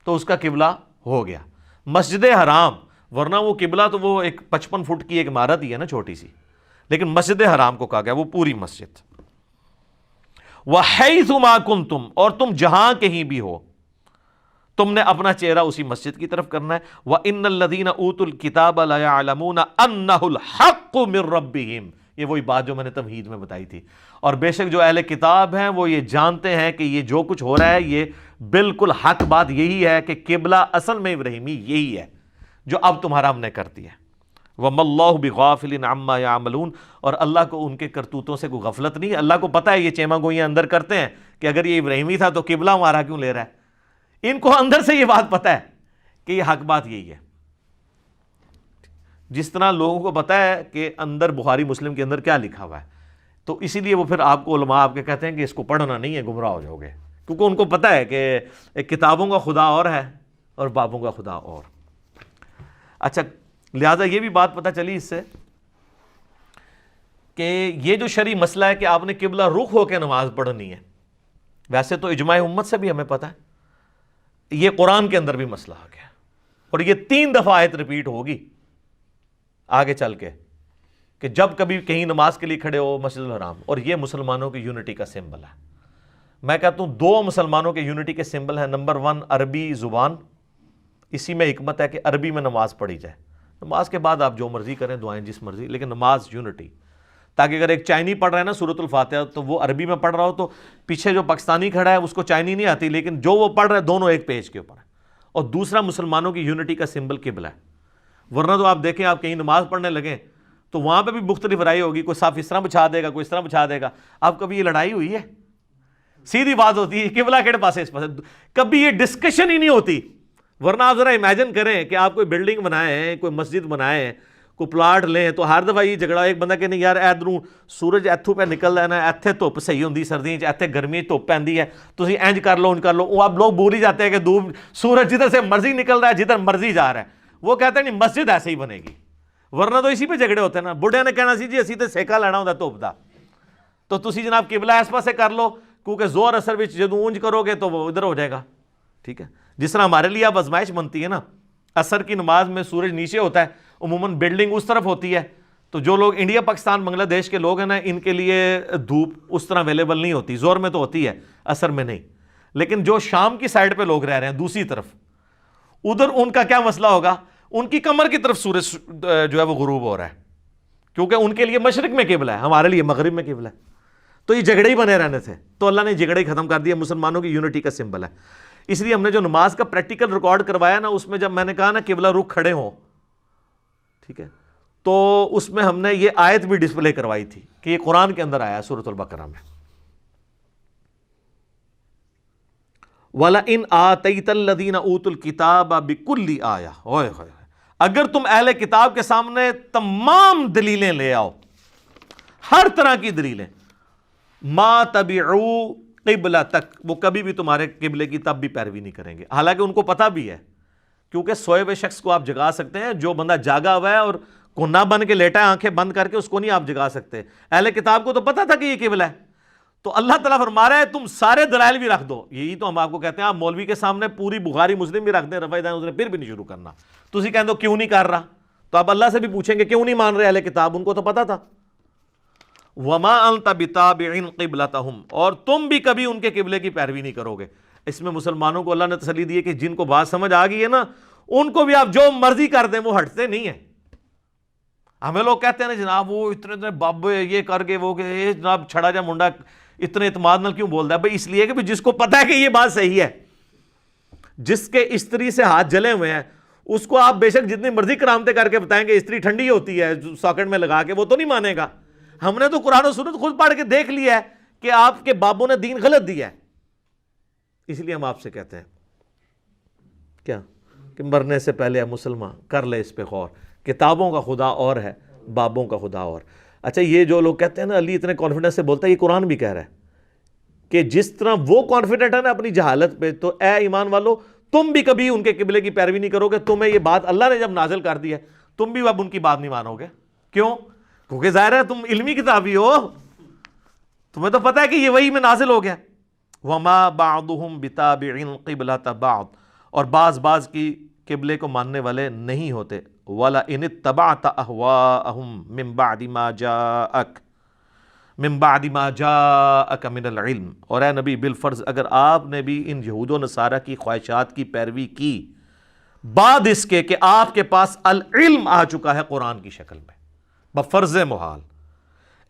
تو اس کا قبلہ ہو گیا مسجد حرام، ورنہ وہ قبلہ تو وہ ایک 55 فٹ کی ایک عمارت ہی ہے نا چھوٹی سی، لیکن مسجد حرام کو کہا گیا وہ پوری مسجد۔ وَحَيْثُ مَا كُنْتُمْ، اور تم جہاں کہیں بھی ہو تم نے اپنا چہرہ اسی مسجد کی طرف کرنا ہے۔ وَإِنَّ الَّذِينَ أُوتُوا الْكِتَابَ لَيَعْلَمُونَ أَنَّهُ الْحَقُّ مِنْ رَبِّهِمْ، یہ وہی بات جو میں نے تمہید میں بتائی تھی، اور بے شک جو اہل کتاب ہیں وہ یہ جانتے ہیں کہ یہ جو کچھ ہو رہا ہے یہ بالکل حق بات یہی ہے کہ قبلہ اصل میں ابراہیمی یہی ہے جو اب تمہارا ہم نے کر دیا ہے۔ وَمَا اللَّهُ بِغَافِلٍ عَمَّا يَعْمَلُونَ، اور اللہ کو ان کے کرتوتوں سے کوئی غفلت نہیں، اللہ کو پتہ ہے یہ چیما گوئیاں اندر کرتے ہیں کہ اگر یہ ابراہیمی تھا تو قبلہ ہمارا کیوں لے رہا ہے، ان کو اندر سے یہ بات پتہ ہے کہ یہ حق بات یہی ہے۔ جس طرح لوگوں کو پتہ ہے کہ اندر بخاری مسلم کے اندر کیا لکھا ہوا ہے، تو اسی لیے وہ پھر آپ کو علماء آپ کے کہتے ہیں کہ اس کو پڑھنا نہیں ہے، گمراہ ہو جاؤ گے، کیونکہ ان کو پتہ ہے کہ کتابوں کا خدا اور ہے اور بابوں کا خدا اور۔ اچھا لہٰذا یہ بھی بات پتہ چلی اس سے کہ یہ جو شرعی مسئلہ ہے کہ آپ نے قبلہ رخ ہو کے نماز پڑھنی ہے، ویسے تو اجماع امت سے بھی ہمیں پتہ ہے، یہ قرآن کے اندر بھی مسئلہ آ گیا، اور یہ 3 دفعہ آیت ریپیٹ ہوگی آگے چل کے کہ جب کبھی کہیں نماز کے لیے کھڑے ہو مسجد الحرام، اور یہ مسلمانوں کی یونٹی کا سمبل ہے۔ میں کہتا ہوں 2 مسلمانوں کے یونٹی کے سمبل ہیں، نمبر 1 عربی زبان، اسی میں حکمت ہے کہ عربی میں نماز پڑھی جائے، نماز کے بعد آپ جو مرضی کریں دعائیں جس مرضی، لیکن نماز یونٹی، تاکہ اگر ایک چائنی پڑھ رہا ہے نا سورۃ الفاتحہ تو وہ عربی میں پڑھ رہا ہو تو پیچھے جو پاکستانی کھڑا ہے اس کو چائنی نہیں آتی، لیکن جو وہ پڑھ رہا ہے دونوں ایک پیج کے اوپر ہے۔ اور دوسرا مسلمانوں کی یونٹی کا سمبل قبلہ ہے، ورنہ تو آپ دیکھیں آپ کہیں نماز پڑھنے لگیں تو وہاں پہ بھی مختلف رائے ہوگی، کوئی صاف اس طرح بچھا دے گا، کوئی اس طرح بچھا دے گا۔ اب کبھی یہ لڑائی ہوئی ہے؟ سیدھی بات ہوتی ہے قبلہ کہڑے پاسے اس پاسے، کبھی یہ ڈسکشن ہی نہیں ہوتی۔ ورنہ آپ ذرا امیجن کریں کہ آپ کوئی بلڈنگ بنائیں، کوئی مسجد بنائیں، کوئی پلاٹ لیں، تو ہر دفعہ یہ جھگڑا ایک بندہ کہ نہیں یار ادھروں سورج ایتھوں پہ نکل ہے نا، ایتھے دھوپ صحیح ہوندی سردیاں، ایتھے گرمی دھوپ پیندی ہے، تسی انج کر لو انج کر لو، وہ اب لوگ بھول ہی جاتے ہیں کہ سورج جدھر سے مرضی نکل رہا ہے، جدھر مرضی جا رہا ہے، وہ کہتے ہیں نہیں مسجد ایسے ہی بنے گی، ورنہ تو اسی پہ جھگڑے ہوتے ہیں نا۔ بڑھے نے کہنا سی جی اسی تے سیکا لینا ہوندا دھوپ دا، تو تسی جناب قبلہ اس پاسے کر لو، کیونکہ زور اثر وچ جدوں اونج کرو گے تو وہ ادھر ہو جائے گا، ٹھیک ہے۔ جس طرح ہمارے لیے اب آزمائش بنتی ہے نا، عصر کی نماز میں سورج نیچے ہوتا ہے، عموماً بلڈنگ اس طرف ہوتی ہے، تو جو لوگ انڈیا پاکستان بنگلہ دیش کے لوگ ہیں نا ان کے لیے دھوپ اس طرح اویلیبل نہیں ہوتی، زور میں تو ہوتی ہے عصر میں نہیں، لیکن جو شام کی سائڈ پہ لوگ رہ رہے ہیں دوسری طرف، ادھر ان کا کیا مسئلہ ہوگا، ان کی کمر کی طرف سورج جو ہے وہ غروب ہو رہا ہے، کیونکہ ان کے لیے مشرق میں قبلہ ہے، ہمارے لیے مغرب میں قبلہ ہے، تو یہ جھگڑے ہی بنے رہنے تھے، تو اللہ نے جھگڑے ہی ختم کر دیا، مسلمانوں کی یونٹی کا سمبل ہے۔ اس لیے ہم نے جو نماز کا پریکٹیکل ریکارڈ کروایا نا، اس میں جب میں نے کہا نا قبلہ رخ کھڑے ہوں، ٹھیک ہے، تو اس میں ہم نے یہ آیت بھی ڈسپلے کروائی تھی کہ یہ قرآن کے اندر آیا سورۃ البقرہ میں، وَلَئِنْ آتَيْتَ الَّذِينَ أُوتُوا الْكِتَابَ بِكُلِّ آیَةٍ، اوئے ہوئے، اگر تم اہل کتاب کے سامنے تمام دلیلیں لے آؤ، ہر طرح کی دلیلیں، ما تبعوا قبلتک، وہ کبھی بھی تمہارے قبلے کی تب بھی پیروی نہیں کریں گے، حالانکہ ان کو پتہ بھی ہے، کیونکہ سوئے ہوئے شخص کو آپ جگا سکتے ہیں، جو بندہ جاگا ہوا ہے اور کونا بن کے لیٹا ہے آنکھیں بند کر کے، اس کو نہیں آپ جگا سکتے۔ اہل کتاب کو تو پتہ تھا کہ یہ قبلہ ہے، تو اللہ تعالیٰ فرما رہا ہے تم سارے دلائل بھی رکھ دو، یہی تو ہم آپ کو کہتے ہیں، آپ مولوی کے سامنے پوری بخاری مسلم بھی رکھ دیں، رفع دین اسے پھر بھی نہیں شروع کرنا، تسی کہہ دو کیوں نہیں کر رہا، تو آپ اللہ سے بھی پوچھیں گے کیوں نہیں مان رہے اہل کتاب، ان کو تو پتہ تھا۔ وما انت بتابع قبلتہم، اور تم بھی کبھی ان کے قبلے کی پیروی نہیں کرو گے۔ اس میں مسلمانوں کو اللہ نے تسلی دی ہے کہ جن کو بات سمجھ آ گئی ہے نا، ان کو بھی آپ جو مرضی کر دیں وہ ہٹتے نہیں ہیں۔ ہمیں لوگ کہتے ہیں نا جناب وہ اتنے بابے یہ کر کے وہ کہ جناب چھڑا جا منڈا اتنے اعتماد نال کیوں بولتا ہے؟ بھائی اس لیے کہ جس کو پتہ ہے کہ یہ بات صحیح ہے، جس کے استری سے ہاتھ جلے ہوئے ہیں، اس کو آپ بے شک جتنی مرضی کرامتیں کر کے بتائیں گے استری ٹھنڈی ہوتی ہے ساکٹ میں لگا کے، وہ تو نہیں مانے گا۔ ہم نے تو قرآن و سنت خود پڑھ کے دیکھ لیا ہے کہ آپ کے بابوں نے دین غلط دیا ہے، اس لیے ہم آپ سے کہتے ہیں کیا کہ مرنے سے پہلے مسلمان کر لے اس پہ غور، کتابوں کا خدا اور ہے، بابوں کا خدا اور۔ اچھا یہ جو لوگ کہتے ہیں نا علی اتنے کانفیڈنس سے بولتا ہے، یہ قرآن بھی کہہ رہا ہے کہ جس طرح وہ کانفیڈنٹ ہے نا اپنی جہالت پہ، تو اے ایمان والو تم بھی کبھی ان کے قبلے کی پیروی نہیں کرو گے. تمہیں یہ بات اللہ نے جب نازل کر دی ہے تم بھی اب ان کی بات نہیں مانو گے. کیوں؟ کیونکہ ظاہر ہے تم علمی کتابی ہو، تمہیں تو پتہ ہے کہ یہ وحی میں نازل ہو گیا. وَمَا بَعْضُهُمْ بِتَابِعٍ قِبْلَةَ بَعْضٍ، اور بعض کی قبلے کو ماننے والے نہیں ہوتے. وَلَئِنِ اتَّبَعْتَ أَهْوَاءَهُمْ مِن بَعْدِ مَا جَاءَكَ مِنَ الْعِلْمِ، اور اے نبی بالفرض اگر آپ نے بھی ان یہود و نصارہ کی خواہشات کی پیروی کی بعد اس کے کہ آپ کے پاس العلم آ چکا ہے قرآن کی شکل میں بفرض محال،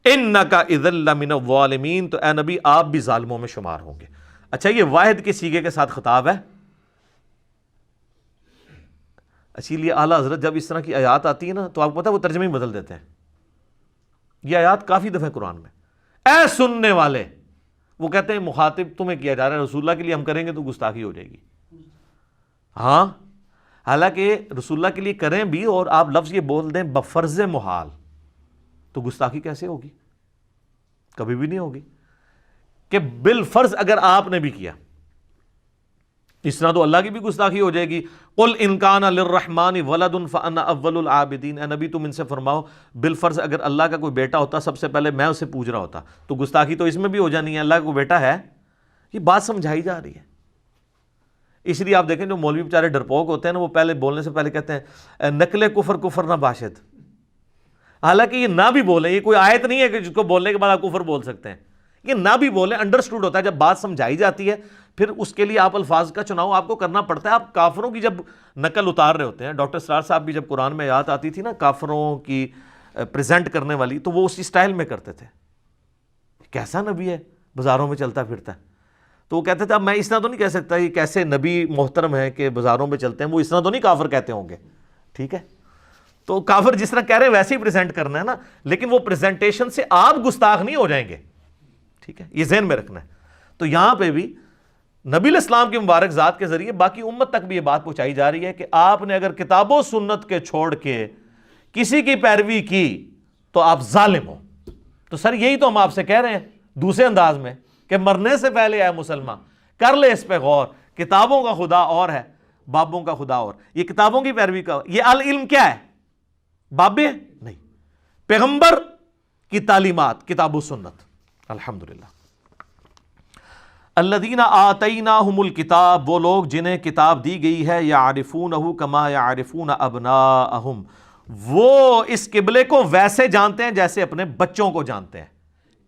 اِنَّكَ إِذًا لَّمِنَ الظَّالِمِينَ، تو اے نبی آپ بھی ظالموں میں شمار ہوں گے. اچھا یہ واحد کے صیغے کے ساتھ خطاب ہے. اسی لیے اعلیٰ حضرت جب اس طرح کی آیات آتی ہے نا تو آپ کو پتہ ہے وہ ترجمے ہی بدل دیتے ہیں. یہ آیات کافی دفعہ قرآن میں اے سننے والے، وہ کہتے ہیں مخاطب تمہیں کیا جا رہا ہے، رسول اللہ کے لیے ہم کریں گے تو گستاخی ہو جائے گی. ہاں حالانکہ رسول اللہ کے لیے کریں بھی اور آپ لفظ یہ بول دیں بفرض محال، تو گستاخی کیسے ہوگی؟ کبھی بھی نہیں ہوگی. کہ بالفرض اگر آپ نے بھی کیا اس طرح تو اللہ کی بھی گستاخی ہو جائے گی. قل ان کان للرحمن ولد فانا اول العابدین، اے نبی تم ان سے فرماؤ بالفرض اگر اللہ کا کوئی بیٹا ہوتا سب سے پہلے میں اسے پوج رہا ہوتا. تو گستاخی تو اس میں بھی ہو جانی ہے، اللہ کا کوئی بیٹا ہے. یہ بات سمجھائی جا رہی ہے. اس لیے آپ دیکھیں جو مولوی بیچارے ڈرپوک ہوتے ہیں نا وہ پہلے بولنے سے پہلے کہتے ہیں نقل کفر نہ باشد. حالانکہ یہ نہ بھی بولیں، یہ کوئی آیت نہیں ہے کہ جس کو بولنے کے بعد آپ کفر بول سکتے ہیں. یہ نہ بھی بولیں، انڈرسٹوڈ ہوتا ہے. جب بات سمجھائی جاتی ہے پھر اس کے لیے آپ الفاظ کا چناؤ آپ کو کرنا پڑتا ہے. آپ کافروں کی جب نقل اتار رہے ہوتے ہیں، ڈاکٹر سرار صاحب بھی جب قرآن میں آیات آتی تھی نا کافروں کی پریزنٹ کرنے والی، تو وہ اسی سٹائل میں کرتے تھے. کیسا نبی ہے بازاروں میں چلتا پھرتا ہے. تو وہ کہتے تھے اب میں اس طرح تو نہیں کہہ سکتا یہ کیسے نبی محترم ہے کہ بازاروں میں چلتے ہیں، وہ اس طرح تو نہیں کافر کہتے ہوں گے. ٹھیک ہے، تو کافر جس طرح کہہ رہے ہیں ویسے ہی پریزنٹ کرنا ہے نا، لیکن وہ پریزنٹیشن سے آپ گستاخ نہیں ہو جائیں گے. ٹھیک ہے، یہ ذہن میں رکھنا ہے. تو یہاں پہ بھی نبی الاسلام کی مبارک ذات کے ذریعے باقی امت تک بھی یہ بات پہنچائی جا رہی ہے کہ آپ نے اگر کتاب و سنت کے چھوڑ کے کسی کی پیروی کی تو آپ ظالم ہو. تو سر یہی تو ہم آپ سے کہہ رہے ہیں دوسرے انداز میں کہ مرنے سے پہلے اے مسلمان کر لے اس پہ غور. کتابوں کا خدا اور ہے، بابوں کا خدا اور. یہ کتابوں کی پیروی کا، یہ العلم کیا ہے؟ بابے نہیں، پیغمبر کی تعلیمات کتاب و سنت. الحمدللہ. الذین آتیناہم الکتاب، وہ لوگ جنہیں کتاب دی گئی ہے، یعرفونہ کما یعرفون ابناءہم، وہ اس قبلے کو ویسے جانتے ہیں جیسے اپنے بچوں کو جانتے ہیں.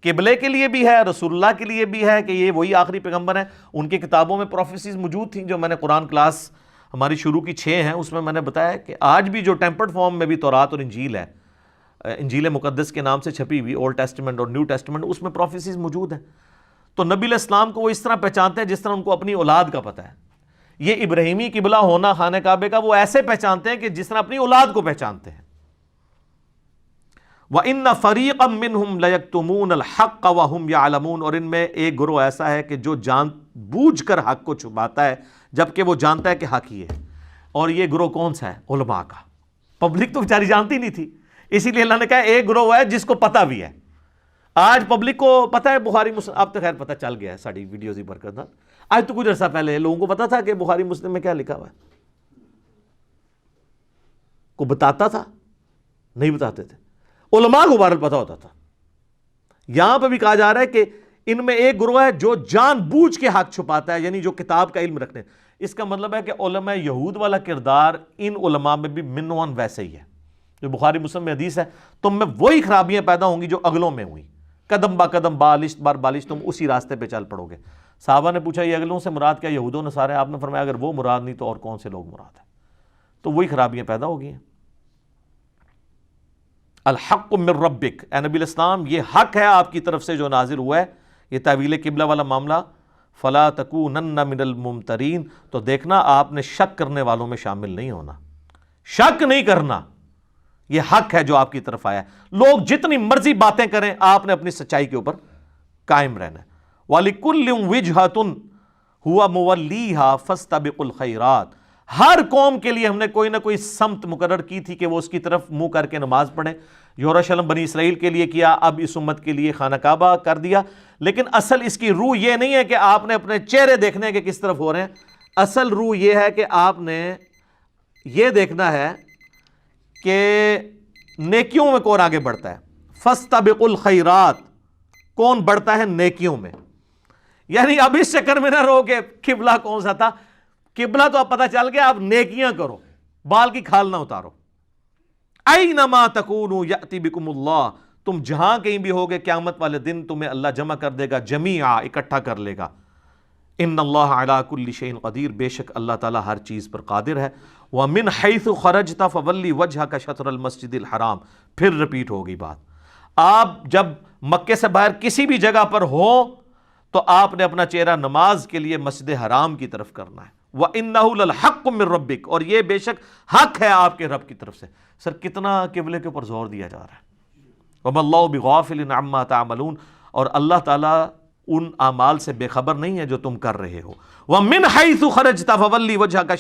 قبلے کے لیے بھی ہے، رسول اللہ کے لیے بھی ہے کہ یہ وہی آخری پیغمبر ہیں. ان کی کتابوں میں پروفیسیز موجود تھیں جو میں نے قرآن کلاس ہماری شروع کی 6 ہیں اس میں میں نے بتایا کہ آج بھی جو ٹیمپرڈ فارم میں بھی تورات اور انجیل ہے، انجیل مقدس کے نام سے چھپی ہوئی اولڈ ٹیسٹمنٹ اور نیو ٹیسٹمنٹ، اس میں پروفیسیز موجود ہیں. تو نبی علیہ السلام کو وہ اس طرح پہچانتے ہیں جس طرح ان کو اپنی اولاد کا پتہ ہے. یہ ابراہیمی قبلہ ہونا خانہ کعبے کا وہ ایسے پہچانتے ہیں کہ جس طرح اپنی اولاد کو پہچانتے ہیں. وَإِنَّ فَرِيقًا مِّنْهُمْ لَيَكْتُمُونَ الْحَقَّ وَهُمْ يَعْلَمُونَ، اور ان میں ایک گروہ ایسا ہے کہ جو جان بوجھ کر حق کو چھپاتا ہے جبکہ وہ جانتا ہے کہ حق ہی ہے. اور یہ گروہ کون سا ہے؟ علماء کا. پبلک تو بیچاری جانتی نہیں تھی، اسی لیے اللہ نے کہا ایک گروہ ہے جس کو پتہ بھی ہے. آج پبلک کو پتہ ہے بخاری مسلم، اب تو خیر پتہ چل گیا ہے ساری ویڈیوز ہی برکت نال. آج تو کچھ عرصہ پہلے لوگوں کو پتہ تھا کہ بخاری مسلم میں کیا لکھا ہوا ہے؟ کو بتاتا تھا؟ نہیں بتاتے تھے. علماء کو بہرحال پتہ ہوتا تھا. یہاں پہ بھی کہا جا رہا ہے کہ ان میں ایک گروہ ہے جو جان بوجھ کے حق چھپاتا ہے، یعنی جو کتاب کا علم رکھنے. اس کا مطلب ہے کہ علماء یہود والا کردار ان علماء میں بھی منون ویسے ہی ہے. جو بخاری مسلم میں حدیث ہے تم میں وہی خرابیاں پیدا ہوں گی جو اگلوں میں ہوئی، قدم با قدم بالشت بار بالشت تم اسی راستے پہ چل پڑو گے. صحابہ نے پوچھا یہ اگلوں سے مراد کیا یہود و نصارہ؟ آپ نے فرمایا اگر وہ مراد نہیں تو اور کون سے لوگ مراد ہیں؟ تو وہی خرابیاں پیدا ہو گئی ہیں. الحق من ربک، اے نبی الاسلام یہ حق ہے آپ کی طرف سے جو نازل ہوا ہے. یہ تعویل قبلہ والا معاملہ، فلا تکونن من الممترین، تو دیکھنا آپ نے شک کرنے والوں میں شامل نہیں ہونا. شک نہیں کرنا، یہ حق ہے جو آپ کی طرف آیا ہے. لوگ جتنی مرضی باتیں کریں آپ نے اپنی سچائی کے اوپر قائم رہنا ہے. وَلِكُلٍّ وِجْهَةٌ هُوَ مُوَلِّيهَا فَاسْتَبِقُوا الْخَيْرَاتِ، ہر قوم کے لیے ہم نے کوئی نہ کوئی سمت مقرر کی تھی کہ وہ اس کی طرف منہ کر کے نماز پڑھیں. یروشلم بنی اسرائیل کے لیے کیا، اب اس امت کے لیے خانہ کعبہ کر دیا. لیکن اصل اس کی روح یہ نہیں ہے کہ آپ نے اپنے چہرے دیکھنے کے کس طرف ہو رہے ہیں. اصل روح یہ ہے کہ آپ نے یہ دیکھنا ہے کہ نیکیوں میں کون آگے بڑھتا ہے. فاستبقوا الخیرات، کون بڑھتا ہے نیکیوں میں. یعنی اب اس چکر میں نہ رہو کہ قبلہ کون سا تھا. قبلہ تو اب پتہ چل گیا، آپ نیکیاں کرو، بال کی کھال نہ اتارو. اینما تکونوا یأتی بکم اللہ، تم جہاں کہیں بھی ہوگے قیامت والے دن تمہیں اللہ جمع کر دے گا، جمیعا اکٹھا کر لے گا. ان اللہ علی کل شیء قدیر، بے شک اللہ تعالیٰ ہر چیز پر قادر ہے. ومن حیث خرجت فولی وجہک شطر المسجد الحرام، پھر رپیٹ ہوگی بات. آپ جب مکے سے باہر کسی بھی جگہ پر ہو تو آپ نے اپنا چہرہ نماز کے لیے مسجد حرام کی طرف کرنا ہے. وَإِنَّهُ لَلْحَقُّ مِن رَبِّكَ، اور یہ بے شک حق ہے آپ کے رب کی طرف سے. سر کتنا قبلے کے اوپر زور دیا جا رہا ہے. وَمَا اللَّهُ بِغَافِلٍ عَمَّا تَعْمَلُونَ، اور اللہ تعالیٰ ان اعمال سے بے خبر نہیں ہے جو تم کر رہے ہو. وَمِنْ حَيْثُ خَرَجْتَ فَوَلِّ وَجْهَكَ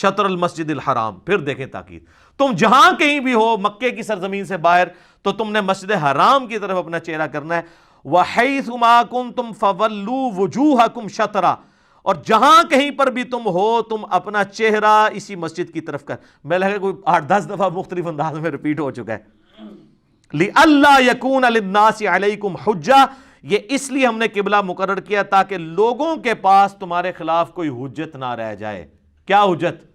شَطْرَ الْمَسْجِدِ الْحَرَامِ، پھر دیکھیں تاکید. تم جہاں کہیں بھی ہو مکے کی سرزمین سے باہر تو تم نے مسجد حرام کی طرف اپنا چہرہ کرنا ہے. وَحَيْثُ مَا كُنْتُمْ فَوَلُّوا وُجُوهَكُمْ شَطْرَهُ، اور جہاں کہیں پر بھی تم ہو تم اپنا چہرہ اسی مسجد کی طرف کر. میں لگا کوئی 8-10 دفعہ مختلف انداز میں ریپیٹ ہو چکا ہے. لِأَلَّا يَكُونَ لِلنَّاسِ عَلَيْكُمْ حُجَّةٌ، یہ اس لیے ہم نے قبلہ مقرر کیا تاکہ لوگوں کے پاس تمہارے خلاف کوئی حجت نہ رہ جائے. کیا حجت؟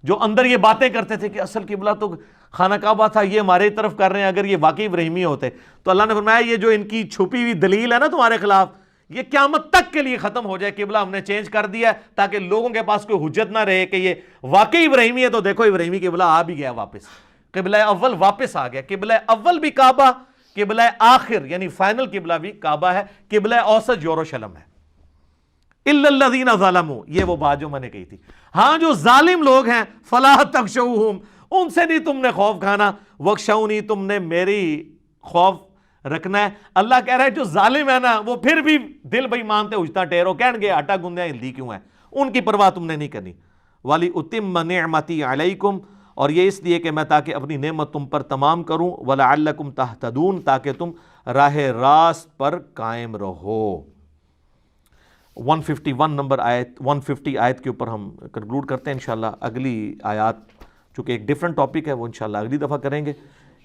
جو اندر یہ باتیں کرتے تھے کہ اصل قبلہ تو خانہ کعبہ تھا، یہ ہمارے طرف کر رہے ہیں. اگر یہ واقعی ابراہیمی ہوتے تو اللہ نے فرمایا یہ جو ان کی چھپی ہوئی دلیل ہے نا تمہارے خلاف، یہ قیامت تک کے لیے ختم ہو جائے. قبلہ ہم نے چینج کر دیا ہے تاکہ لوگوں کے پاس کوئی حجت نہ رہے کہ یہ واقعی ابراہیمی ہے. تو دیکھو ابراہیمی قبلہ آ بھی گیا واپس، قبلہ اول واپس آ گیا. قبلہ اول بھی کعبہ، قبلہ آخر یعنی فائنل قبلہ بھی کعبہ ہے، قبلہ اوسط یروشلم ہے. الا الذین ظلموا، یہ وہ بات جو میں نے کہی تھی. ہاں جو ظالم لوگ ہیں، فلا تخشوہم، ان سے نہیں تم نے خوف کھانا. وخشونی، تم نے میری خوف رکھنا ہے. اللہ کہہ رہا ہے جو ظالم ہے نا وہ پھر بھی دل بھائی مانتے اجتا ٹیرو کہن گے آٹا گوندیا ہلدی کیوں ہے، ان کی پرواہ تم نے نہیں کرنی. والی اتم نعمتی علیکم، اور یہ اس لیے کہ میں تاکہ اپنی نعمت تم پر تمام کروں. ولعلکم تہتدون، تاکہ تم راہ راست پر قائم رہو. 151 نمبر آیت 150 آیت کے اوپر ہم کنکلوڈ کرتے ہیں انشاءاللہ. اگلی آیات چونکہ ایک ڈیفرنٹ ٹاپک ہے وہ انشاءاللہ اگلی دفعہ کریں گے.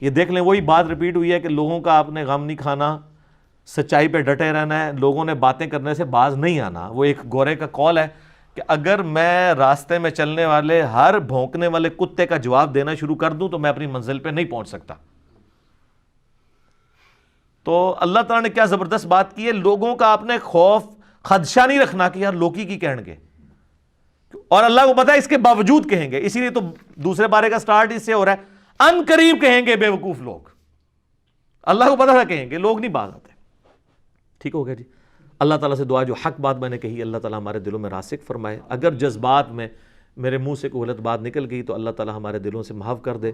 یہ دیکھ لیں وہی بات ریپیٹ ہوئی ہے کہ لوگوں کا آپ نے غم نہیں کھانا، سچائی پہ ڈٹے رہنا ہے. لوگوں نے باتیں کرنے سے باز نہیں آنا. وہ ایک گورے کا قول ہے کہ اگر میں راستے میں چلنے والے ہر بھونکنے والے کتے کا جواب دینا شروع کر دوں تو میں اپنی منزل پہ نہیں پہنچ سکتا. تو اللہ تعالیٰ نے کیا زبردست بات کی ہے. لوگوں کا آپ نے خوف خدشہ نہیں رکھنا کہ یار لوکی کی کہیں گے، اور اللہ کو پتا ہے اس کے باوجود کہیں گے. اسی لیے تو دوسرے بارے کا سٹارٹ اس سے ہو رہا ہے. ان قریب کہیں گے بے وقوف لوگ، اللہ کو پتا تھا کہیں گے، لوگ نہیں باز آتے. ٹھیک ہو گیا جی. اللہ تعالیٰ سے دعا جو حق بات میں نے کہی اللہ تعالیٰ ہمارے دلوں میں راسخ فرمائے. اگر جذبات میں میرے منہ سے کوئی غلط بات نکل گئی تو اللہ تعالیٰ ہمارے دلوں سے محو کر دے.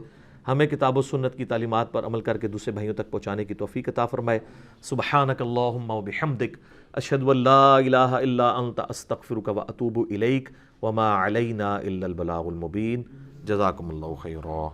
ہمیں کتاب و سنت کی تعلیمات پر عمل کر کے دوسرے بھائیوں تک پہنچانے کی توفیق عطا فرمائے. سبحانک اللہم و بحمدک، اشہد ان لا الہ الا انت، استغفرک و اتوب الیک، وما علینا الا البلاغ المبین. جزاکم اللہ خیرا.